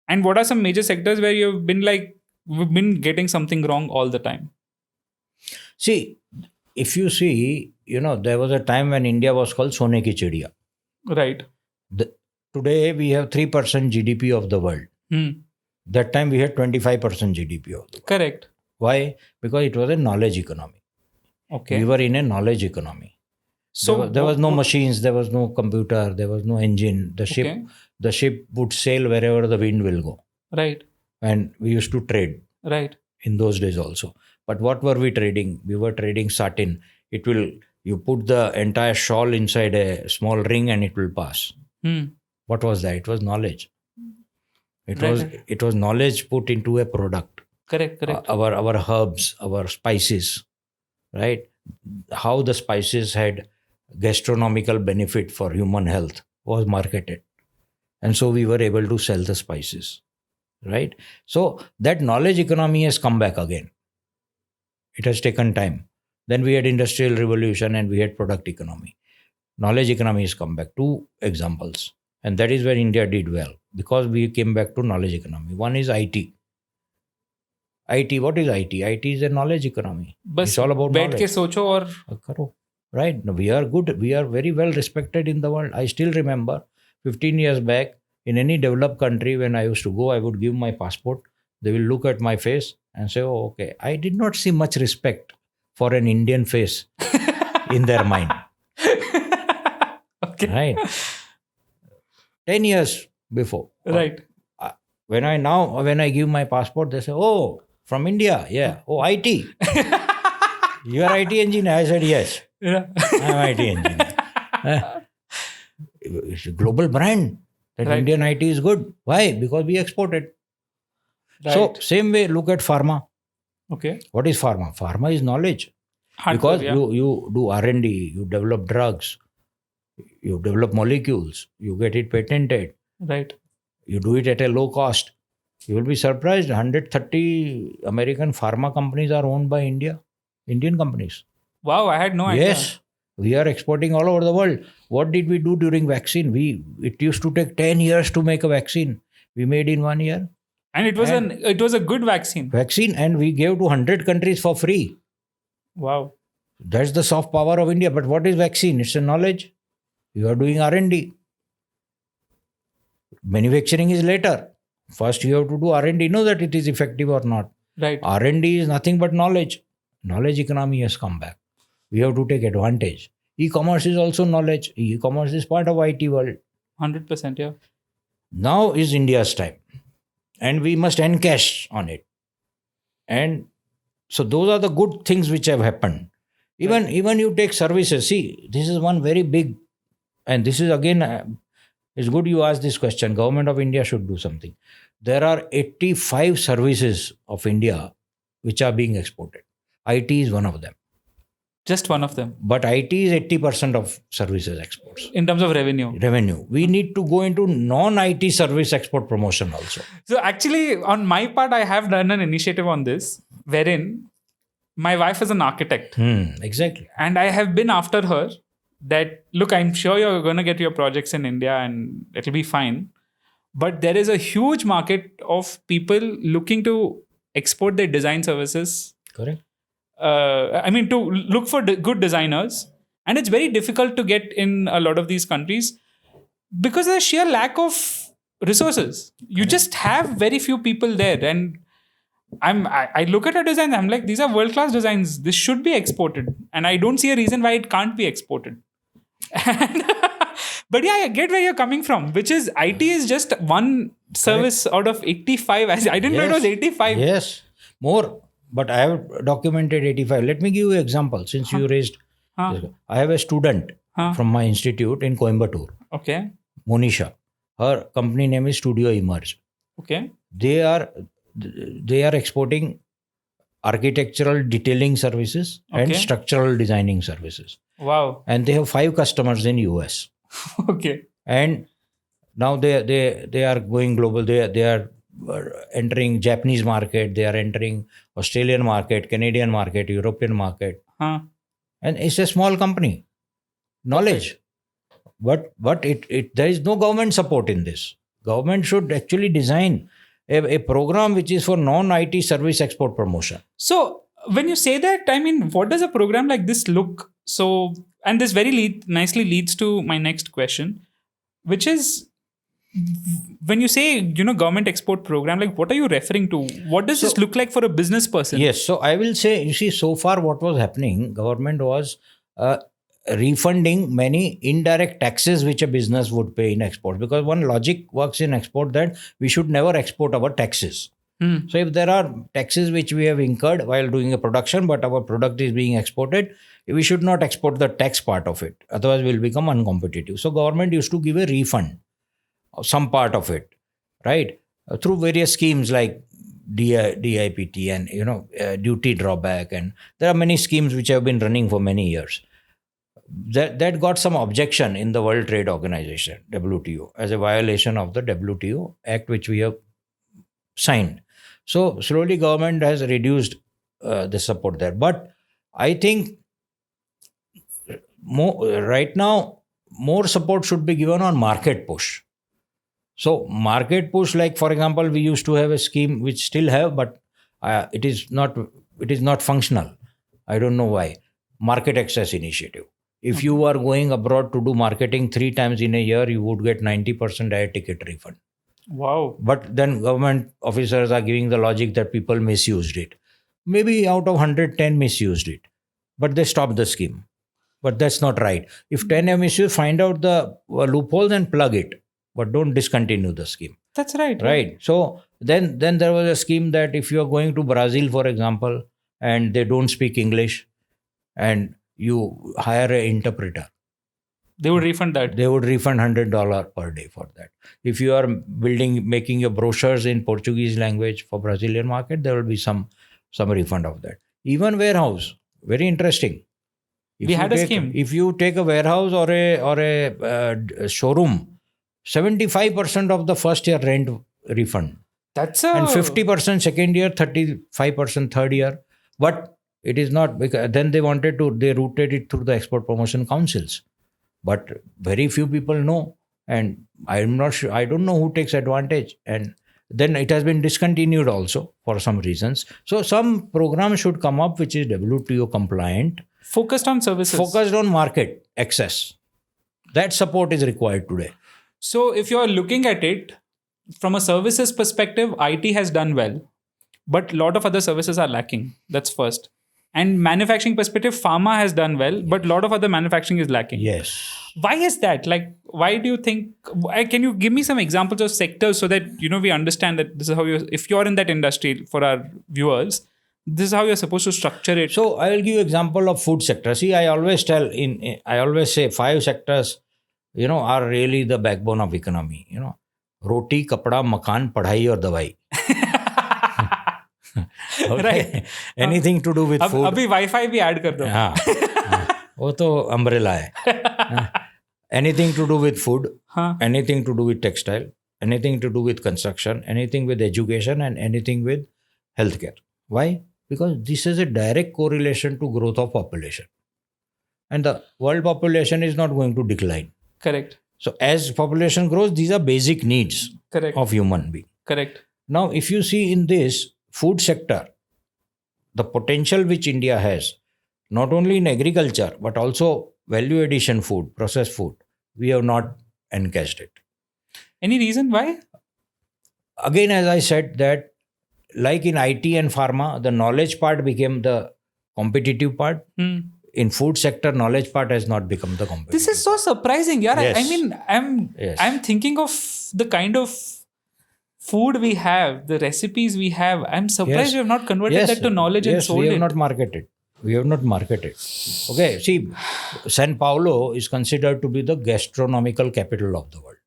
[SPEAKER 1] And what are some major sectors where you've been like, we've been getting something wrong all the time?
[SPEAKER 2] See, if you see, there was a time when India was called Sone ki Chidiya.
[SPEAKER 1] Right.
[SPEAKER 2] Today we have 3% GDP of the world. That time we had 25% GDP of the world.
[SPEAKER 1] Correct.
[SPEAKER 2] Why? Because it was a knowledge economy.
[SPEAKER 1] Okay.
[SPEAKER 2] We were in a knowledge economy.
[SPEAKER 1] So
[SPEAKER 2] there was no machines, there was no computer, there was no engine. The ship would sail wherever the wind will go.
[SPEAKER 1] Right.
[SPEAKER 2] And we used to trade
[SPEAKER 1] Right.
[SPEAKER 2] in those days also. But what were we trading? We were trading satin. It will You put the entire shawl inside a small ring and it will pass. What was that? It was knowledge. It was knowledge put into a product.
[SPEAKER 1] Correct.
[SPEAKER 2] Our herbs, our spices, right? How the spices had gastronomical benefit for human health was marketed. And so we were able to sell the spices, right? So that knowledge economy has come back again. It has taken time. Then we had industrial revolution and we had product economy. Knowledge economy has come back. Two examples. And that is where India did well because we came back to knowledge economy. One is IT. IT, what is IT? IT is a knowledge economy. It's all about
[SPEAKER 1] बैठ
[SPEAKER 2] knowledge.
[SPEAKER 1] के सोचो और
[SPEAKER 2] करो. Right? No, we are good. We are very well respected in the world. I still remember 15 years back in any developed country when I used to go, I would give my passport. They will look at my face and say, oh, okay. I did not see much respect for an Indian face in their mind.
[SPEAKER 1] Okay.
[SPEAKER 2] Right? 10 years before.
[SPEAKER 1] Right.
[SPEAKER 2] When I give my passport, they say, oh, from India. Yeah. Oh, IT. You are IT engineer? I said, yes.
[SPEAKER 1] Yeah.
[SPEAKER 2] I'm IT engineer. It's a global brand. That
[SPEAKER 1] Right.
[SPEAKER 2] Indian IT is good. Why? Because we exported.
[SPEAKER 1] Right.
[SPEAKER 2] So, same way, look at pharma.
[SPEAKER 1] Okay.
[SPEAKER 2] What is pharma? Pharma is knowledge.
[SPEAKER 1] Hardcore,
[SPEAKER 2] Because
[SPEAKER 1] yeah.
[SPEAKER 2] you do R&D, you develop drugs, you develop molecules, you get it patented,
[SPEAKER 1] Right.
[SPEAKER 2] you do it at a low cost. You will be surprised. 130 American pharma companies are owned by Indian companies.
[SPEAKER 1] Wow, I had no idea.
[SPEAKER 2] Yes, we are exporting all over the world. What did we do during vaccine? It used to take 10 years to make a vaccine. We made in 1 year.
[SPEAKER 1] And it was a good vaccine.
[SPEAKER 2] And we gave to 100 countries for free.
[SPEAKER 1] Wow.
[SPEAKER 2] That's the soft power of India. But what is vaccine? It's a knowledge. You are doing R&D. Manufacturing is later. First you have to do R&D. Know that it is effective or not.
[SPEAKER 1] Right.
[SPEAKER 2] R&D is nothing but knowledge. Knowledge economy has come back. We have to take advantage. E-commerce is also knowledge. E-commerce is part of IT world.
[SPEAKER 1] 100%, yeah.
[SPEAKER 2] Now is India's time. And we must encash on it. And so those are the good things which have happened. Even you take services. See, this is one very big, and this is again, it's good you asked this question. Government of India should do something. There are 85 services of India which are being exported. IT is one of them.
[SPEAKER 1] Just one of them.
[SPEAKER 2] But IT is 80% of services exports.
[SPEAKER 1] In terms of revenue.
[SPEAKER 2] We need to go into non-IT service export promotion also.
[SPEAKER 1] So actually, on my part, I have done an initiative on this, wherein my wife is an architect.
[SPEAKER 2] Exactly.
[SPEAKER 1] And I have been after her that, look, I'm sure you're going to get your projects in India and it'll be fine. But there is a huge market of people looking to export their design services.
[SPEAKER 2] Correct.
[SPEAKER 1] To look for good designers. And it's very difficult to get in a lot of these countries because of the sheer lack of resources. You just have very few people there. And I look at her designs, I'm like, these are world-class designs. This should be exported. And I don't see a reason why it can't be exported. But yeah, I get where you're coming from, which is IT is just one service out of 85. I didn't know it was 85.
[SPEAKER 2] Yes, more. But I have documented 85. Let me give you an example since you raised. I have a student from my institute in Coimbatore.
[SPEAKER 1] Okay.
[SPEAKER 2] Monisha. Her company name is Studio Emerge.
[SPEAKER 1] Okay.
[SPEAKER 2] They are exporting architectural detailing services and structural designing services.
[SPEAKER 1] Wow.
[SPEAKER 2] And they have 5 customers in US.
[SPEAKER 1] Okay.
[SPEAKER 2] And now they are going global. They are entering Japanese market. They are entering Australian market, Canadian market, European market. And it's a small company. Knowledge. But there is no government support in this. Government should actually design a program which is for non-IT service export promotion.
[SPEAKER 1] So when you say that, I mean, what does a program like this look? So, and this very nicely leads to my next question, which is, when you say, government export program, like what are you referring to? What does this look like for a business person?
[SPEAKER 2] Yes. So I will say, you see, so far what was happening, government was refunding many indirect taxes which a business would pay in export. Because one logic works in export that we should never export our taxes. So if there are taxes which we have incurred while doing a production, but our product is being exported, we should not export the tax part of it. Otherwise, we'll become uncompetitive. So government used to give a refund of some part of it, right? Through various schemes like DIPT and duty drawback, and there are many schemes which have been running for many years. That got some objection in the World Trade Organization, WTO, as a violation of the WTO Act which we have signed. So slowly government has reduced the support there. But I think right now more support should be given on market push. So market push, like for example, we used to have a scheme which still have, but it is not functional. I don't know why. Market access initiative. If you are going abroad to do marketing 3 times in a year, you would get 90% air ticket refund.
[SPEAKER 1] Wow.
[SPEAKER 2] But then government officers are giving the logic that people misused it. Maybe out of 110 misused it. But they stopped the scheme. But that's not right. If 10 have misused, find out the loopholes and plug it. But don't discontinue the scheme.
[SPEAKER 1] That's right.
[SPEAKER 2] Right. So then there was a scheme that if you are going to Brazil, for example, and they don't speak English, and you hire an interpreter,
[SPEAKER 1] They would refund that.
[SPEAKER 2] they would refund $100 per day for that. If you are making your brochures in Portuguese language for Brazilian market, there will be some refund of that. Even warehouse, very interesting.
[SPEAKER 1] We had a scheme.
[SPEAKER 2] If you take a warehouse or a showroom, 75% of the first year rent refund.
[SPEAKER 1] That's
[SPEAKER 2] And 50% second year, 35% third year. But it is not, because then they routed it through the export promotion councils. But very few people know, and I'm not sure, I don't know who takes advantage. And then it has been discontinued also for some reasons. So some program should come up which is WTO compliant,
[SPEAKER 1] focused on services.
[SPEAKER 2] focused on market access. That support is required today.
[SPEAKER 1] So if you're looking at it from a services perspective, IT has done well, but a lot of other services are lacking. That's first. And manufacturing perspective, pharma has done well, but a lot of other manufacturing is lacking.
[SPEAKER 2] Yes.
[SPEAKER 1] Why is that? Like, why do you think? Can you give me some examples of sectors so that we understand that this is how if you're in that industry, for our viewers, this is how you're supposed to structure it.
[SPEAKER 2] So I will give you example of food sector. See, I always say 5 sectors, are really the backbone of economy. Roti, kapda, makan, padhai, or dawai. Okay.
[SPEAKER 1] Right.
[SPEAKER 2] Anything to do with food.
[SPEAKER 1] अभी wifi भी add कर दो.
[SPEAKER 2] हाँ, वो तो umbrella है. Anything to do with food, anything to do with textile, anything to do with construction, anything with education, and anything with healthcare. Why? Because this is a direct correlation to growth of population. And the world population is not going to decline.
[SPEAKER 1] Correct.
[SPEAKER 2] So as population grows, these are basic needs of human being.
[SPEAKER 1] Correct.
[SPEAKER 2] Now, if you see in this food sector, the potential which India has, not only in agriculture, but also value addition food, processed food, we have not encashed it.
[SPEAKER 1] Any reason why?
[SPEAKER 2] Again, as I said, that like in IT and pharma, the knowledge part became the competitive part. In food sector, knowledge part has not become the competitive.
[SPEAKER 1] This is so surprising, yaar.
[SPEAKER 2] Yes.
[SPEAKER 1] I mean, I'm thinking of the kind of food we have, the recipes we have. I'm surprised we have not converted that to knowledge and sold it.
[SPEAKER 2] We have not marketed. Okay, see, San Paulo is considered to be the gastronomical capital of the world.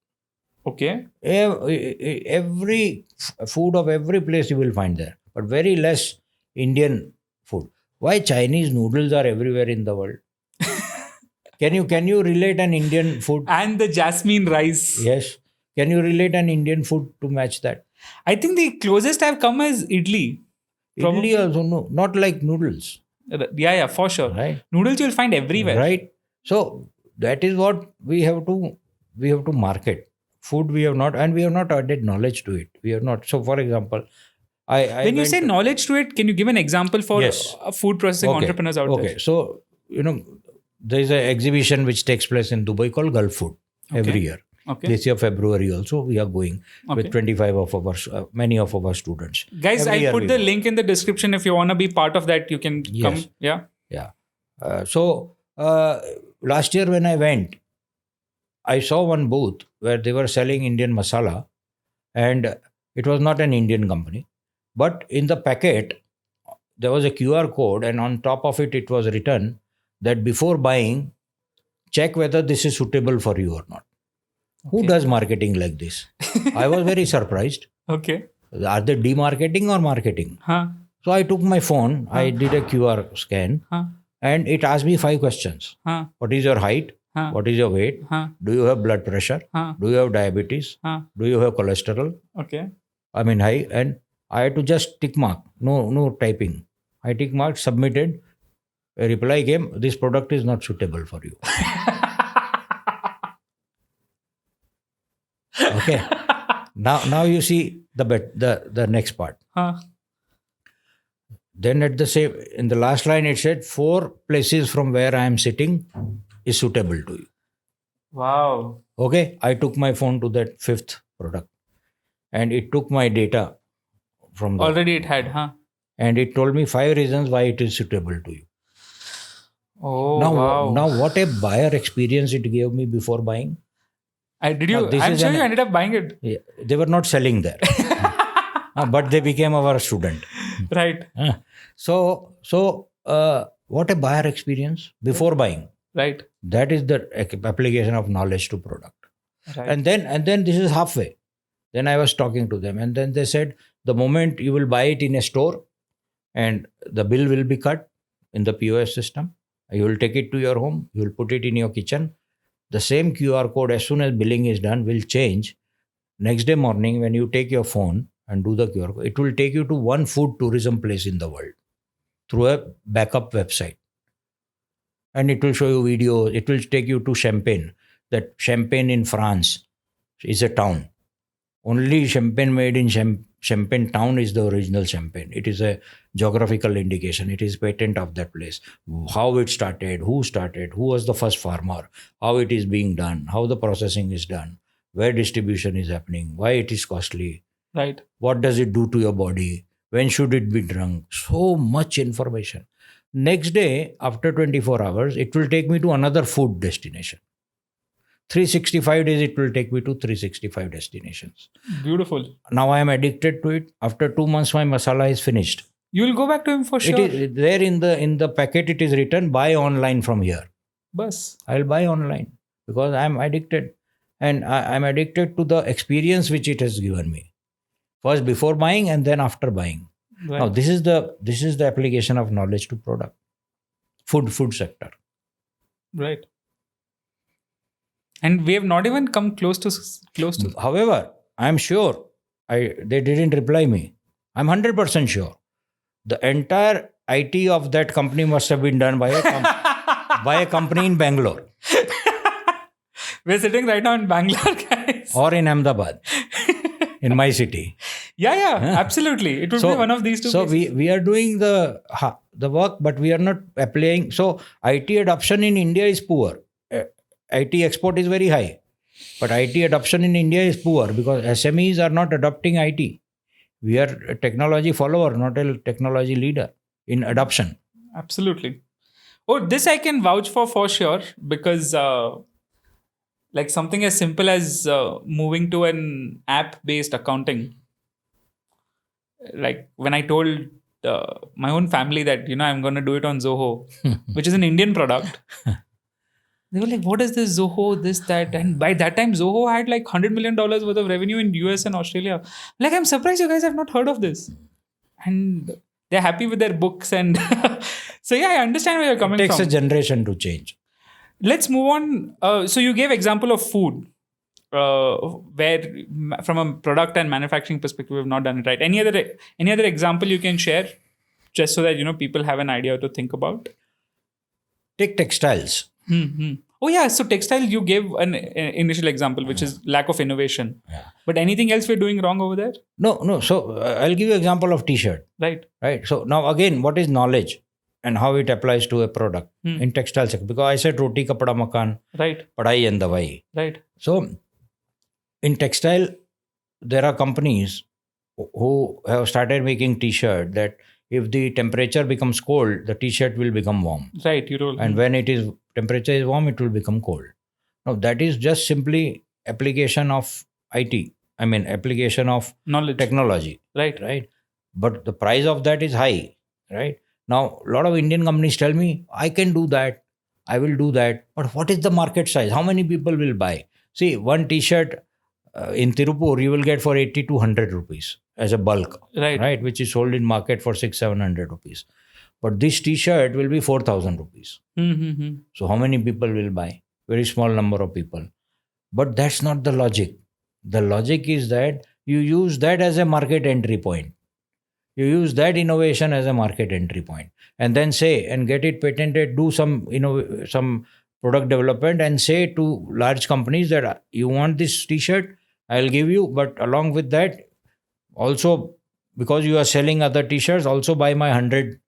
[SPEAKER 1] Okay.
[SPEAKER 2] Every food of every place you will find there, but very less Indian food. Why Chinese noodles are everywhere in the world? Can you relate an Indian food?
[SPEAKER 1] And the jasmine rice.
[SPEAKER 2] Yes. Can you relate an Indian food to match that?
[SPEAKER 1] I think the closest I've come is idli.
[SPEAKER 2] Idli also, no, not like noodles.
[SPEAKER 1] Yeah, for sure.
[SPEAKER 2] Right.
[SPEAKER 1] Noodles you'll find everywhere.
[SPEAKER 2] Right. So that is what we have to market. Food we have not, and we have not added knowledge to it. We have not. So for example,
[SPEAKER 1] when you say knowledge to it, can you give an example for food processing entrepreneurs out there?
[SPEAKER 2] Okay. So, there is an exhibition which takes place in Dubai called Gulf Food every year.
[SPEAKER 1] Okay.
[SPEAKER 2] This year, February also, we are going with 25 of many of our students.
[SPEAKER 1] Guys, I'll put the link in the description. If you want to be part of that, you can come. Yeah.
[SPEAKER 2] So, last year when I went, I saw one booth where they were selling Indian masala, and it was not an Indian company. But in the packet, there was a QR code, and on top of it, it was written that before buying, check whether this is suitable for you or not. Who
[SPEAKER 1] Okay.
[SPEAKER 2] does marketing like this? I was very surprised.
[SPEAKER 1] Okay.
[SPEAKER 2] Are they demarketing or marketing?
[SPEAKER 1] Huh.
[SPEAKER 2] So I took my phone, I did a QR scan,
[SPEAKER 1] Huh.
[SPEAKER 2] and it asked me 5 questions.
[SPEAKER 1] Huh.
[SPEAKER 2] What is your height?
[SPEAKER 1] Huh.
[SPEAKER 2] What is your weight?
[SPEAKER 1] Huh.
[SPEAKER 2] Do you have blood pressure?
[SPEAKER 1] Huh.
[SPEAKER 2] Do you have diabetes?
[SPEAKER 1] Huh.
[SPEAKER 2] Do you have cholesterol?
[SPEAKER 1] Okay.
[SPEAKER 2] I mean high. And I had to just tick mark. No typing. I tick mark, submitted. A reply came, this product is not suitable for you. Okay. Now you see the next part.
[SPEAKER 1] Huh.
[SPEAKER 2] Then in the last line it said 4 places from where I am sitting is suitable to you.
[SPEAKER 1] Wow.
[SPEAKER 2] Okay, I took my phone to that 5th product, and it took my data from that,
[SPEAKER 1] Already it had, huh?
[SPEAKER 2] and it told me 5 reasons why it is suitable to you.
[SPEAKER 1] Oh,
[SPEAKER 2] Now,
[SPEAKER 1] wow.
[SPEAKER 2] now what a buyer experience it gave me before buying.
[SPEAKER 1] Did
[SPEAKER 2] Now,
[SPEAKER 1] you?
[SPEAKER 2] this
[SPEAKER 1] I'm
[SPEAKER 2] is
[SPEAKER 1] sure
[SPEAKER 2] an-
[SPEAKER 1] you ended up buying it.
[SPEAKER 2] Yeah, they were not selling there, but they became our student.
[SPEAKER 1] Right.
[SPEAKER 2] So what a buyer experience before buying.
[SPEAKER 1] Right.
[SPEAKER 2] That is the application of knowledge to product.
[SPEAKER 1] Right.
[SPEAKER 2] And then this is halfway. Then I was talking to them, and then they said the moment you will buy it in a store, and the bill will be cut in the POS system, you will take it to your home, you will put it in your kitchen. The same QR code, as soon as billing is done, will change. Next day morning, when you take your phone and do the QR code, it will take you to one food tourism place in the world through a backup website. And it will show you videos. It will take you to Champagne. That Champagne in France is a town. Only champagne made in Champagne town is the original champagne. It is a geographical indication. It is patent of that place. How it started, who was the first farmer, how it is being done, how the processing is done, where distribution is happening, why it is costly,
[SPEAKER 1] Right.
[SPEAKER 2] what does it do to your body, when should it be drunk. So much information. Next day, after 24 hours, it will take me to another food destination. 365 days, it will take me to 365 destinations.
[SPEAKER 1] Beautiful.
[SPEAKER 2] Now I am addicted to it. After 2 months, my masala is finished.
[SPEAKER 1] You will go back to him for sure.
[SPEAKER 2] It is there in the packet. It is written buy online from here.
[SPEAKER 1] Bus.
[SPEAKER 2] I will buy online because I am addicted, and I am addicted to the experience which it has given me. First before buying, and then after buying.
[SPEAKER 1] Right.
[SPEAKER 2] Now this is the application of knowledge to product. Food sector.
[SPEAKER 1] Right. And we have not even come close to.
[SPEAKER 2] However, I am sure they didn't reply me. I'm 100% sure. The entire IT of that company must have been done by a company in Bangalore
[SPEAKER 1] We're sitting right now in Bangalore, guys.
[SPEAKER 2] or in Ahmedabad, in my city.
[SPEAKER 1] Yeah, absolutely. It would be one of these two.
[SPEAKER 2] So
[SPEAKER 1] places.
[SPEAKER 2] we are doing the work, but we are not applying. So IT adoption in India is poor. IT export is very high, but IT adoption in India is poor because SMEs are not adopting IT. We are a technology follower, not a technology leader in adoption.
[SPEAKER 1] Absolutely. Oh, this I can vouch for sure because like something as simple as moving to an app-based accounting. Like when I told my own family that, I'm going to do it on Zoho, which is an Indian product. They were like, what is this Zoho, this, that? And by that time, Zoho had like $100 million worth of revenue in US and Australia. Like, I'm surprised you guys have not heard of this. And they're happy with their books. And so, yeah, I understand where you're coming
[SPEAKER 2] It takes
[SPEAKER 1] from.
[SPEAKER 2] a generation to change.
[SPEAKER 1] Let's move on. So you gave example of food, where from a product and manufacturing perspective, we've not done it right. Any other example you can share, just so that people have an idea to think about?
[SPEAKER 2] Take textiles.
[SPEAKER 1] Mm-hmm. Oh yeah, so textile you gave an initial example, which is lack of innovation.
[SPEAKER 2] Yeah.
[SPEAKER 1] But anything else we're doing wrong over there?
[SPEAKER 2] No. So I'll give you example of T-shirt.
[SPEAKER 1] Right.
[SPEAKER 2] So now again, what is knowledge and how it applies to a product in textile sector? Because I said roti, kapda, makan,
[SPEAKER 1] right,
[SPEAKER 2] padai and dawai.
[SPEAKER 1] Right.
[SPEAKER 2] So in textile, there are companies who have started making T-shirt that if the temperature becomes cold, the T-shirt will become warm.
[SPEAKER 1] Right. You roll.
[SPEAKER 2] And when temperature is warm, it will become cold. Now that is just simply application of IT. I mean application of
[SPEAKER 1] knowledge,
[SPEAKER 2] technology.
[SPEAKER 1] Right.
[SPEAKER 2] but the price of that is high, right? Now, a lot of Indian companies tell me, I can do that, I will do that. But what is the market size? How many people will buy? See, one t-shirt in Tirupur, you will get for 80 to 100 rupees as a bulk,
[SPEAKER 1] Right.
[SPEAKER 2] which is sold in market for 6, 700 rupees. But this t-shirt will be 4,000 rupees.
[SPEAKER 1] Mm-hmm.
[SPEAKER 2] So how many people will buy? Very small number of people. But that's not the logic. The logic is that you use that as a market entry point. You use that innovation as a market entry point, and then say and get it patented. Do some some product development and say to large companies that you want this T-shirt, I'll give you. But along with that, also because you are selling other T-shirts, also buy my 100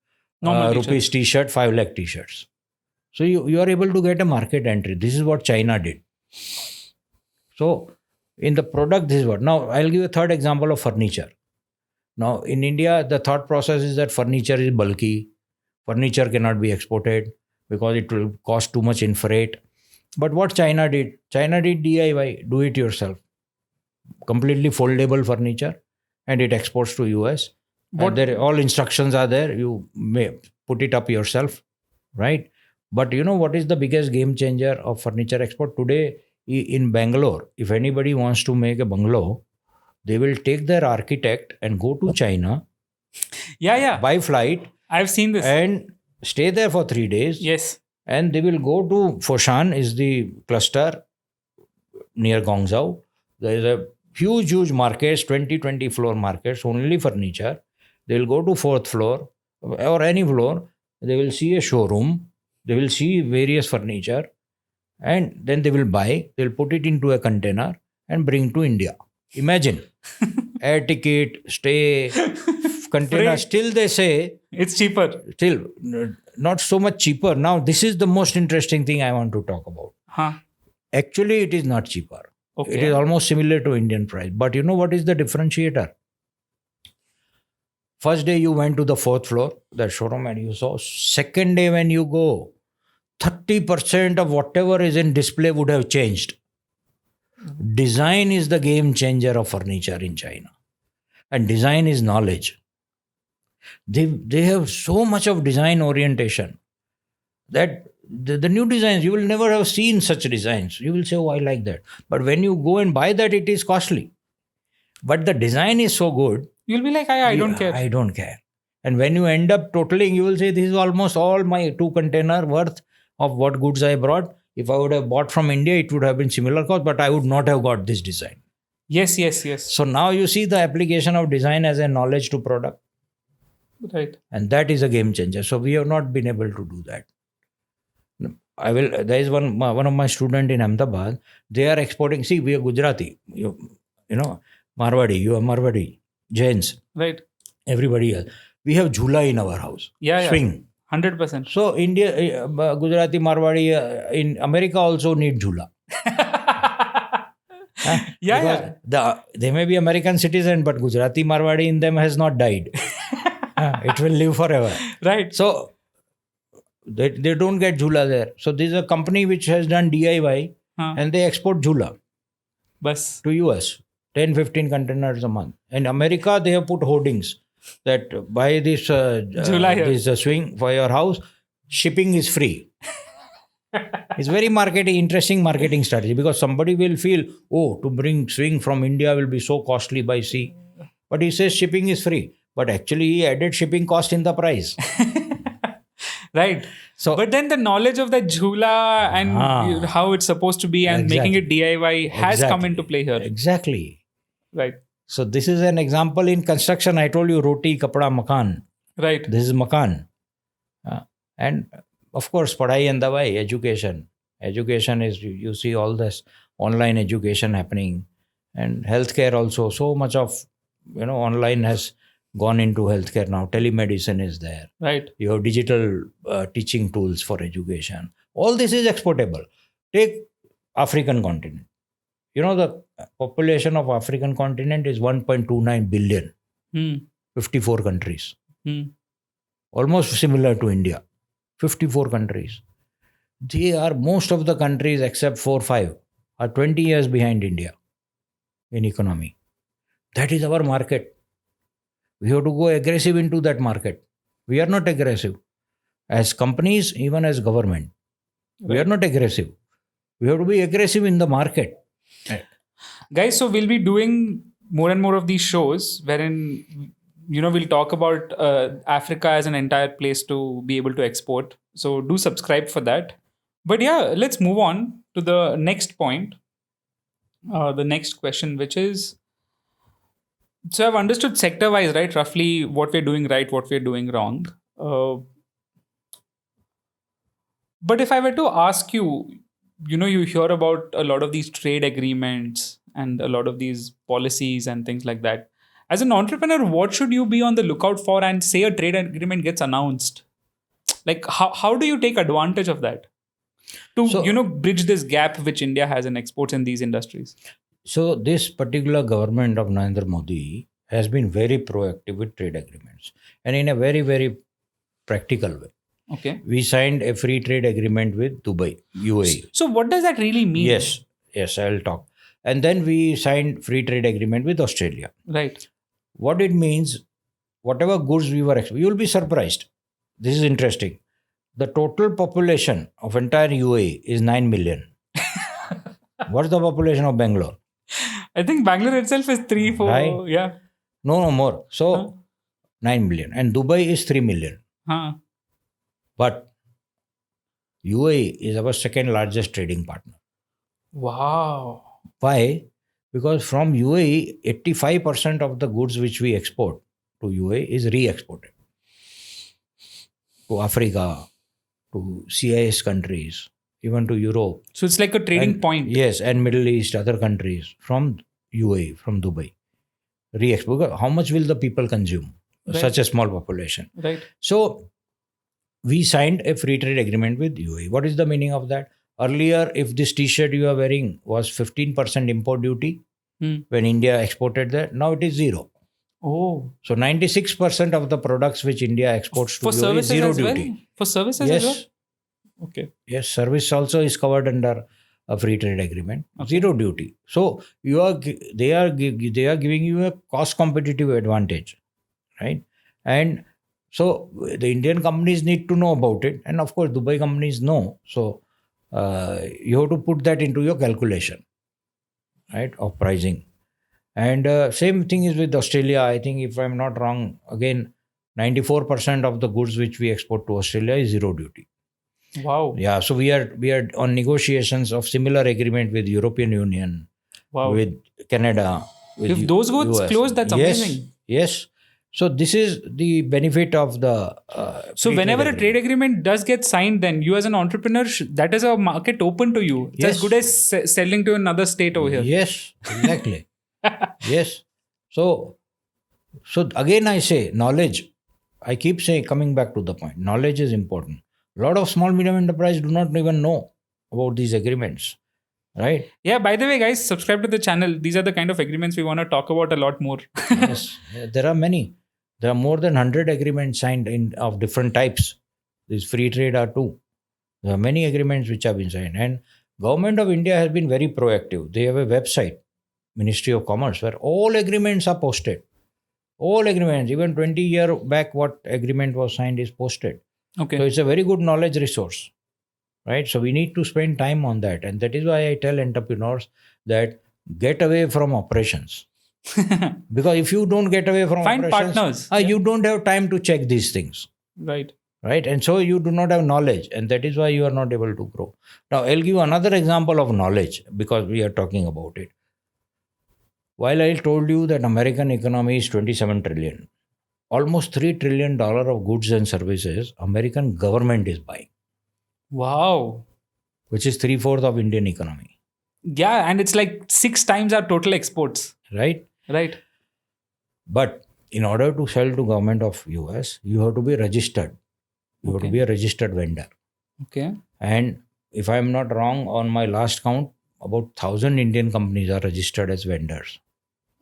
[SPEAKER 1] Normal
[SPEAKER 2] rupees T-shirt, 5 lakh T-shirts. So you are able to get a market entry. This is what China did. So in the product, this is what. Now I'll give a third example of furniture. Now in India, the thought process is that furniture is bulky. Furniture cannot be exported because it will cost too much in freight. But what China did? China did DIY, do it yourself. Completely foldable furniture, and it exports to US.
[SPEAKER 1] What-
[SPEAKER 2] And all instructions are there. You may put it up yourself, right? But you know what is the biggest game changer of furniture export today in Bangalore? If anybody wants to make a bungalow, they will take their architect and go to China,
[SPEAKER 1] Yeah.
[SPEAKER 2] buy flight,
[SPEAKER 1] I've seen this.
[SPEAKER 2] and stay there for 3 days.
[SPEAKER 1] Yes.
[SPEAKER 2] And they will go to Foshan, is the cluster near Guangzhou. There is a huge markets, 20 floor markets, only furniture. They will go to 4th floor or any floor. They will see a showroom. They will see various furniture, and then they will buy. They'll put it into a container and bring to India. Imagine air ticket, stay, container.
[SPEAKER 1] Free.
[SPEAKER 2] Still they say
[SPEAKER 1] It's cheaper.
[SPEAKER 2] still not so much cheaper. Now this is the most interesting thing I want to talk about.
[SPEAKER 1] Huh.
[SPEAKER 2] Actually, it is not cheaper.
[SPEAKER 1] Okay.
[SPEAKER 2] It is almost similar to Indian price. But you know what is the differentiator? First day you went to the 4th floor, that showroom, and you saw. Second day when you go, 30% of whatever is in display would have changed. Design is the game changer of furniture in China. And design is knowledge. They have so much of design orientation that the new designs, you will never have seen such designs. You will say, oh, I like that. But when you go and buy that, it is costly. But the design is so good.
[SPEAKER 1] You'll be like, I don't care.
[SPEAKER 2] I don't care. And when you end up totaling, you will say, this is almost all my 2 container worth of what goods I brought. If I would have bought from India, it would have been similar cost, but I would not have got this design.
[SPEAKER 1] Yes.
[SPEAKER 2] So now you see the application of design as a knowledge to product.
[SPEAKER 1] Right.
[SPEAKER 2] And that is a game changer. So we have not been able to do that. There is one of my student in Ahmedabad. They are exporting. See, we are Gujarati. You know, Marwadi. You are Marwadi. Jains.
[SPEAKER 1] Right.
[SPEAKER 2] Everybody else. We have jhula in our house.
[SPEAKER 1] Yeah.
[SPEAKER 2] Swing.
[SPEAKER 1] 100%.
[SPEAKER 2] So India, Gujarati, Marwadi, in America also need jhula. They may be American citizen, but Gujarati, Marwadi in them has not died. It will live forever.
[SPEAKER 1] Right.
[SPEAKER 2] So they don't get jhula there. So this is a company which has done DIY and they export jhula
[SPEAKER 1] Bus.
[SPEAKER 2] to US. 10-15 containers a month. In America, they have put hoardings that buy this swing for your house, shipping is free. It's very interesting marketing strategy, because somebody will feel, oh, to bring swing from India will be so costly by sea. But he says shipping is free. But actually, he added shipping cost in the price.
[SPEAKER 1] Right.
[SPEAKER 2] So,
[SPEAKER 1] but then the knowledge of the jhula and how it's supposed to be and making it DIY has come into play here.
[SPEAKER 2] Exactly.
[SPEAKER 1] Right.
[SPEAKER 2] So this is an example in construction. I told you roti, kapda, makan.
[SPEAKER 1] Right.
[SPEAKER 2] This is makan. And of course, padhai and dawai, education. Education is, you see all this online education happening. And healthcare also. So much of, online has gone into healthcare now. Telemedicine is there.
[SPEAKER 1] Right.
[SPEAKER 2] You have digital teaching tools for education. All this is exportable. Take African continent. The population of African continent is 1.29 billion. 54 countries. Almost similar to India. 54 countries. Most of the countries except 4-5 are 20 years behind India in economy. That is our market. We have to go aggressive into that market. We are not aggressive. As companies, even as government, we are
[SPEAKER 1] Right.
[SPEAKER 2] not aggressive. We have to be aggressive in the market.
[SPEAKER 1] Guys, so we'll be doing more and more of these shows wherein we'll talk about Africa as an entire place to be able to export. So do subscribe for that. But yeah, let's move on to the next point, the next question, which is, so I've understood sector wise, right, roughly what we're doing right, what we're doing wrong. But if I were to ask you, you hear about a lot of these trade agreements and a lot of these policies and things like that. As an entrepreneur, what should you be on the lookout for? And say a trade agreement gets announced, like how do you take advantage of that to
[SPEAKER 2] So,
[SPEAKER 1] bridge this gap which India has in exports in these industries?
[SPEAKER 2] so this particular government of Narendra Modi has been very proactive with trade agreements and in a very, very practical way.
[SPEAKER 1] Okay.
[SPEAKER 2] We signed a free trade agreement with Dubai, UAE.
[SPEAKER 1] So what does that really mean?
[SPEAKER 2] Yes, I'll talk. And then we signed free trade agreement with Australia.
[SPEAKER 1] Right.
[SPEAKER 2] What it means, whatever goods we were exporting, you will be surprised. This is interesting. The total population of entire UAE is 9 million. What's the population of Bangalore?
[SPEAKER 1] I think Bangalore itself is 3, 4.
[SPEAKER 2] Right.
[SPEAKER 1] Yeah.
[SPEAKER 2] No more. So
[SPEAKER 1] Huh.
[SPEAKER 2] 9 million. And Dubai is 3 million.
[SPEAKER 1] Huh.
[SPEAKER 2] But UAE is our second largest trading partner.
[SPEAKER 1] Wow.
[SPEAKER 2] Why? Because from UAE, 85% of the goods which we export to UAE is re-exported to Africa, to CIS countries, even to Europe.
[SPEAKER 1] So it's like a trading
[SPEAKER 2] And-
[SPEAKER 1] point.
[SPEAKER 2] Yes, and Middle East, other countries from UAE, from Dubai. Re-export. Because how much will the people consume?
[SPEAKER 1] Right.
[SPEAKER 2] Such a small population.
[SPEAKER 1] Right.
[SPEAKER 2] So we signed a free trade agreement with UAE. What is the meaning of that? Earlier, if this t-shirt you are wearing was 15% import duty when India exported that, now it is zero.
[SPEAKER 1] Oh.
[SPEAKER 2] So 96% of the products which India exports to
[SPEAKER 1] For
[SPEAKER 2] UAE is
[SPEAKER 1] services
[SPEAKER 2] zero
[SPEAKER 1] as
[SPEAKER 2] duty.
[SPEAKER 1] well? For services as well?
[SPEAKER 2] Yes,
[SPEAKER 1] Okay.
[SPEAKER 2] yes, service also is covered under a free trade agreement.
[SPEAKER 1] Okay.
[SPEAKER 2] Zero duty. So they are giving you a cost competitive advantage, right? And so the Indian companies need to know about it, and of course Dubai companies know. So you have to put that into your calculation, right, of pricing. And same thing is with Australia. I think if I'm not wrong, again 94% of the goods which we export to Australia is zero duty.
[SPEAKER 1] Wow.
[SPEAKER 2] Yeah, so we are on negotiations of similar agreement with European Union,
[SPEAKER 1] Wow.
[SPEAKER 2] with Canada. With
[SPEAKER 1] If those goods
[SPEAKER 2] US.
[SPEAKER 1] close, that's
[SPEAKER 2] Yes,
[SPEAKER 1] amazing.
[SPEAKER 2] Yes. So this is the benefit of the.
[SPEAKER 1] So
[SPEAKER 2] free
[SPEAKER 1] whenever a
[SPEAKER 2] agreement.
[SPEAKER 1] trade agreement does get signed, then you as an entrepreneur, that is a market open to you. It's as
[SPEAKER 2] Yes.
[SPEAKER 1] good as selling to another state over here.
[SPEAKER 2] Yes, exactly. Yes. So again, I say knowledge. I keep saying, coming back to the point, knowledge is important. A lot of small medium enterprise do not even know about these agreements, right?
[SPEAKER 1] Yeah, by the way, guys, subscribe to the channel. These are the kind of agreements we want to talk about a lot more.
[SPEAKER 2] Yes, there are many. There are more than 100 agreements signed of different types. These free trade are two. There are many agreements which have been signed, and Government of India has been very proactive. They have a website, Ministry of Commerce, where all agreements are posted. All agreements, even 20 years back, what agreement was signed is posted.
[SPEAKER 1] Okay.
[SPEAKER 2] So it's a very good knowledge resource, right? So we need to spend time on that, and that is why I tell entrepreneurs that get away from operations. Because if you don't get away from
[SPEAKER 1] Find
[SPEAKER 2] operations,
[SPEAKER 1] partners.
[SPEAKER 2] you don't have time to check these things,
[SPEAKER 1] Right.
[SPEAKER 2] right? And so you do not have knowledge, and that is why you are not able to grow. Now I'll give you another example of knowledge because we are talking about it. While I told you that American economy is 27 trillion, almost $3 trillion of goods and services American government is buying,
[SPEAKER 1] Wow.
[SPEAKER 2] which is 3/4 of Indian economy,
[SPEAKER 1] Yeah, and it's like 6 times our total exports.
[SPEAKER 2] right?
[SPEAKER 1] Right.
[SPEAKER 2] But in order to sell to government of US, you have to be registered. You have to
[SPEAKER 1] Okay.
[SPEAKER 2] be a registered vendor.
[SPEAKER 1] Okay.
[SPEAKER 2] And if I'm not wrong, on my last count, about 1,000 Indian companies are registered as vendors.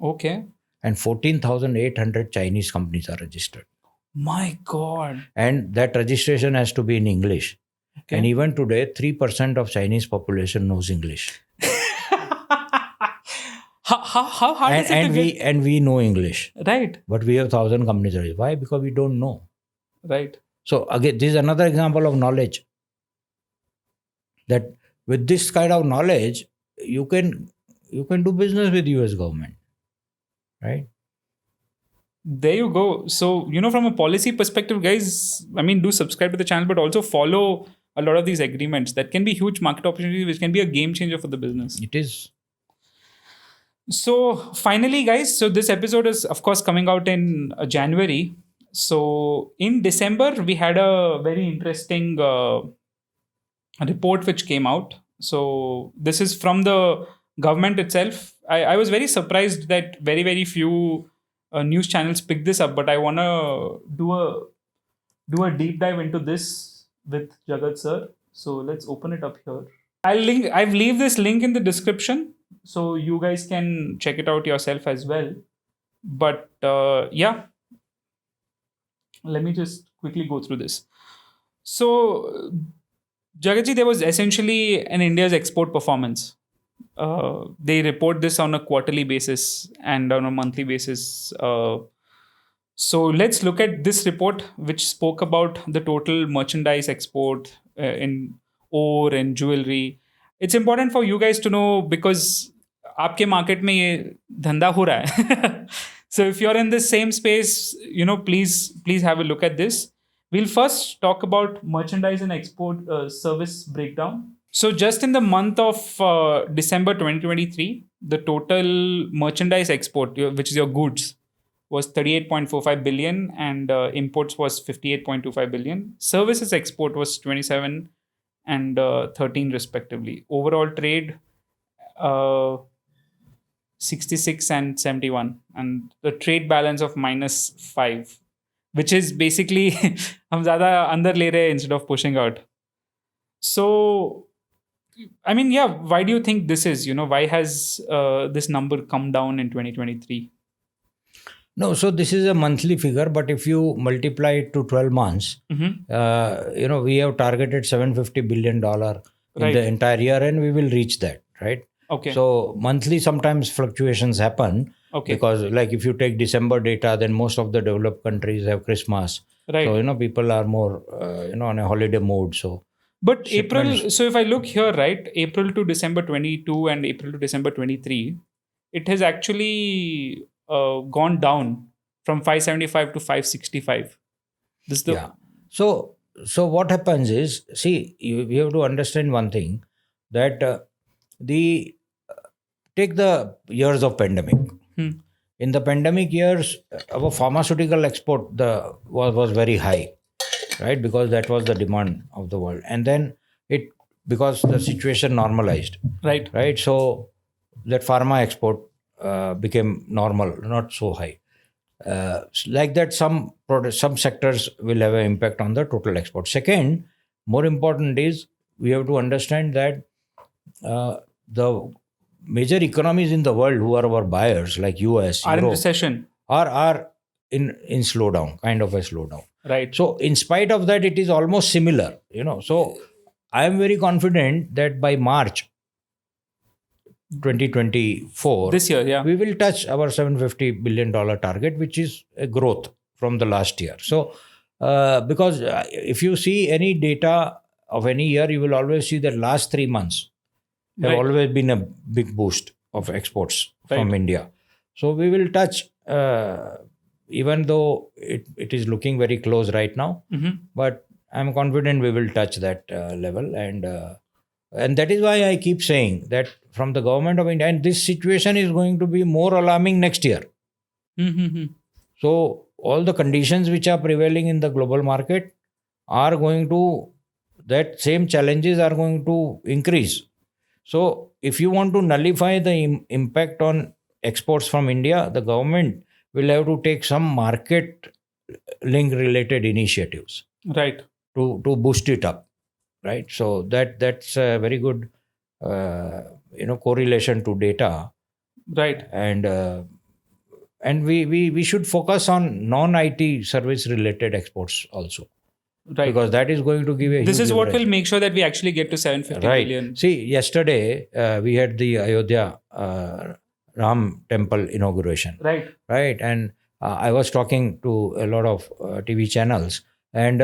[SPEAKER 1] Okay.
[SPEAKER 2] And 14,800 Chinese companies are registered.
[SPEAKER 1] My God.
[SPEAKER 2] And that registration has to be in English.
[SPEAKER 1] Okay.
[SPEAKER 2] And even today, 3% of Chinese population knows English.
[SPEAKER 1] How hard is it to get?
[SPEAKER 2] And we know English,
[SPEAKER 1] Right,
[SPEAKER 2] but we have 1,000 companies. Why? Because we don't know.
[SPEAKER 1] right.
[SPEAKER 2] So again, this is another example of knowledge. That with this kind of knowledge, you can do business with US government, right?
[SPEAKER 1] There you go. So, from a policy perspective, guys, I mean, do subscribe to the channel, but also follow a lot of these agreements. That can be huge market opportunities, which can be a game changer for the business.
[SPEAKER 2] It is.
[SPEAKER 1] So, finally, guys, so this episode is, of course, coming out in January. So, in December, we had a very interesting report which came out. So, this is from the government itself. I was very surprised that very, very few news channels picked this up, but I want to do a deep dive into this with Jagat sir. So let's open it up here. I've leave this link in the description so you guys can check it out yourself as well. But yeah, let me just quickly go through this. So Jagatji, there was essentially an India's export performance. They report this on a quarterly basis and on a monthly basis. So let's look at this report, which spoke about the total merchandise export in ore and jewelry. It's important for you guys to know because आपके market में ये धंधा हो रहा है. So if you're in the same space, please have a look at this. We'll first talk about merchandise and export service breakdown. So just in the month of December 2023, the total merchandise export, which is your goods, was 38.45 billion and imports was 58.25 billion. Services export was 27 and 13 respectively. Overall trade, 66 and 71. And the trade balance of -5, which is basically हम ज़्यादा अंदर ले रहे हैं instead of pushing out. So, I mean, yeah, why do you think this is? Why has this number come down in 2023?
[SPEAKER 2] No, so this is a monthly figure, but if you multiply it to 12 months, we have targeted $750 billion in the entire year and we will reach that, right?
[SPEAKER 1] Okay.
[SPEAKER 2] So monthly sometimes fluctuations happen because like if you take December data, then most of the developed countries have Christmas.
[SPEAKER 1] Right.
[SPEAKER 2] So, people are more, on a holiday mode. So.
[SPEAKER 1] But April, so if I look here, right, April to December 22 and April to December 23, it has actually gone down from 575 to 565. This is the...
[SPEAKER 2] Yeah. So what happens is, see, you have to understand one thing, that take the years of pandemic. In the pandemic years, our pharmaceutical export was very high. Right, because that was the demand of the world, and then because the situation normalized, right, so that pharma export became normal, not so high. Like that, some sectors will have an impact on the total export. Second, more important is we have to understand that the major economies in the world who are our buyers, like US,
[SPEAKER 1] are
[SPEAKER 2] Europe,
[SPEAKER 1] in recession,
[SPEAKER 2] are in slowdown, kind of a slowdown.
[SPEAKER 1] Right.
[SPEAKER 2] So in spite of that, it is almost similar, So I am very confident that by March 2024,
[SPEAKER 1] this year, yeah,
[SPEAKER 2] we will touch our $750 billion target, which is a growth from the last year. So because if you see any data of any year, you will always see that last 3 months have always been a big boost of exports from India. So we will touch, even though it is looking very close right now, but I'm confident we will touch that level. And that is why I keep saying that from the government of India, and this situation is going to be more alarming next year. So all the conditions which are prevailing in the global market are going to, that same challenges are going to increase. So if you want to nullify the impact on exports from India, the government will have to take some market link related initiatives,
[SPEAKER 1] right,
[SPEAKER 2] to boost it up, right? So that's a very good correlation to data,
[SPEAKER 1] right?
[SPEAKER 2] And we should focus on non-IT service related exports also, right? Because that is going to give a
[SPEAKER 1] this
[SPEAKER 2] huge
[SPEAKER 1] is what
[SPEAKER 2] leverage.
[SPEAKER 1] will make sure that we actually get to 750 billion.
[SPEAKER 2] See, yesterday we had the Ayodhya Ram temple inauguration.
[SPEAKER 1] Right.
[SPEAKER 2] Right. And I was talking to a lot of TV channels, and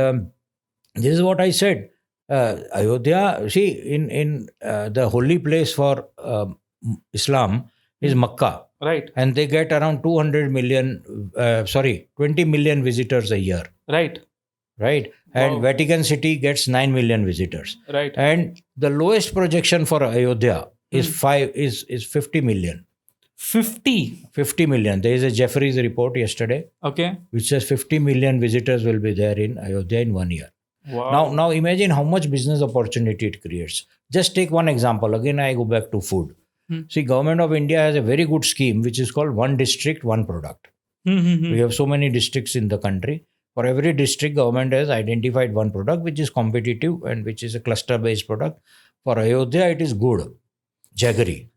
[SPEAKER 2] this is what I said. Ayodhya, see, in the holy place for Islam is Makkah,
[SPEAKER 1] Right.
[SPEAKER 2] and they get around 20 million visitors a year.
[SPEAKER 1] Right.
[SPEAKER 2] Right. And
[SPEAKER 1] Wow.
[SPEAKER 2] Vatican City gets 9 million visitors.
[SPEAKER 1] Right.
[SPEAKER 2] And the lowest projection for Ayodhya is 50 million.
[SPEAKER 1] 50
[SPEAKER 2] million. There is a Jeffries report yesterday
[SPEAKER 1] Okay.
[SPEAKER 2] which says 50 million visitors will be there in Ayodhya in 1 year.
[SPEAKER 1] Wow.
[SPEAKER 2] Now imagine how much business opportunity it creates. Just take one example. Again, I go back to food. See, Government of India has a very good scheme which is called One District, One Product. We have so many districts in the country. For every district, government has identified one product which is competitive and which is a cluster-based product. For Ayodhya, it is good. Jaggery.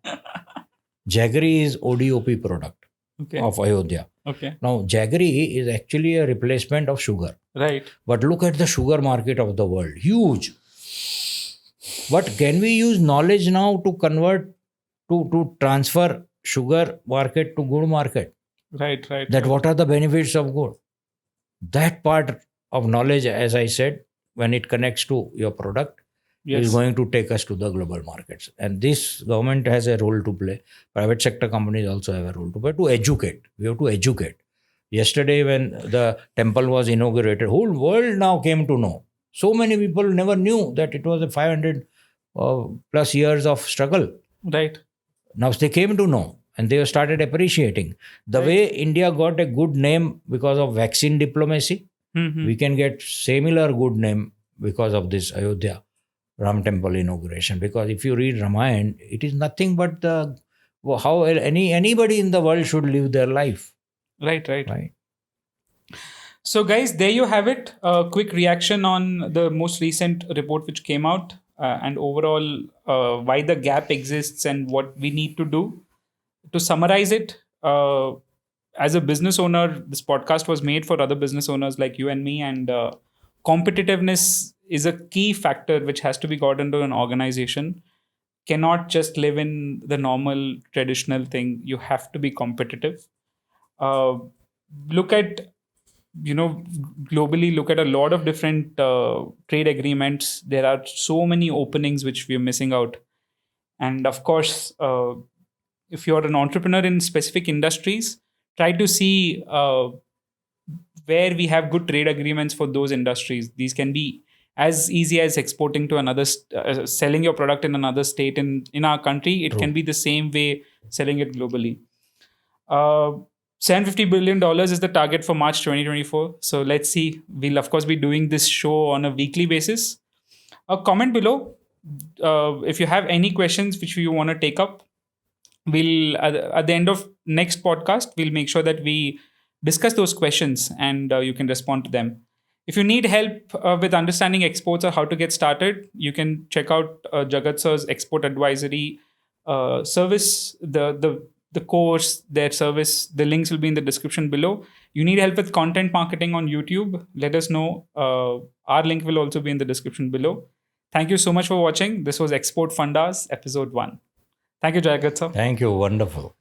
[SPEAKER 2] Jaggery is ODOP product of Ayodhya.
[SPEAKER 1] Okay.
[SPEAKER 2] Now, jaggery is actually a replacement of sugar.
[SPEAKER 1] Right.
[SPEAKER 2] But look at the sugar market of the world. Huge. But can we use knowledge now to convert, to transfer sugar market to good market?
[SPEAKER 1] Right.
[SPEAKER 2] That what are the benefits of good? That part of knowledge, as I said, when it connects to your product, is going to take us to the global markets. And this government has a role to play. Private sector companies also have a role to play to educate. We have to educate. Yesterday, when the temple was inaugurated, whole world now came to know. So many people never knew that it was a 500 plus years of struggle.
[SPEAKER 1] Right.
[SPEAKER 2] Now they came to know. And they have started appreciating the way India got a good name because of vaccine diplomacy. We can get similar good name because of this Ayodhya Ram temple inauguration. Because if you read Ramayana, it is nothing but how anybody in the world should live their life.
[SPEAKER 1] Right. So, guys, there you have it. A quick reaction on the most recent report which came out, and overall why the gap exists and what we need to do. To summarize it, as a business owner, this podcast was made for other business owners like you and me, and competitiveness is a key factor which has to be got into an organization. Cannot just live in the normal traditional thing. You have to be competitive. Look at, globally, look at a lot of different trade agreements. There are so many openings which we are missing out. And of course, if you're an entrepreneur in specific industries, try to see where we have good trade agreements for those industries. These can be as easy as exporting to another, selling your product in another state in our country. It can be the same way selling it globally. $750 billion is the target for March 2024. So let's see. We'll, of course, be doing this show on a weekly basis. Comment below if you have any questions which you want to take up. We'll at the end of next podcast, we'll make sure that we discuss those questions and you can respond to them. If you need help with understanding exports or how to get started, you can check out Jagat Shah's export advisory service, the course, their service. The links will be in the description below. You need help with content marketing on YouTube, let us know. Our link will also be in the description below. Thank you so much for watching. This was Export Fundas, episode 1. Thank you, Jagat Shah.
[SPEAKER 2] Thank you. Wonderful.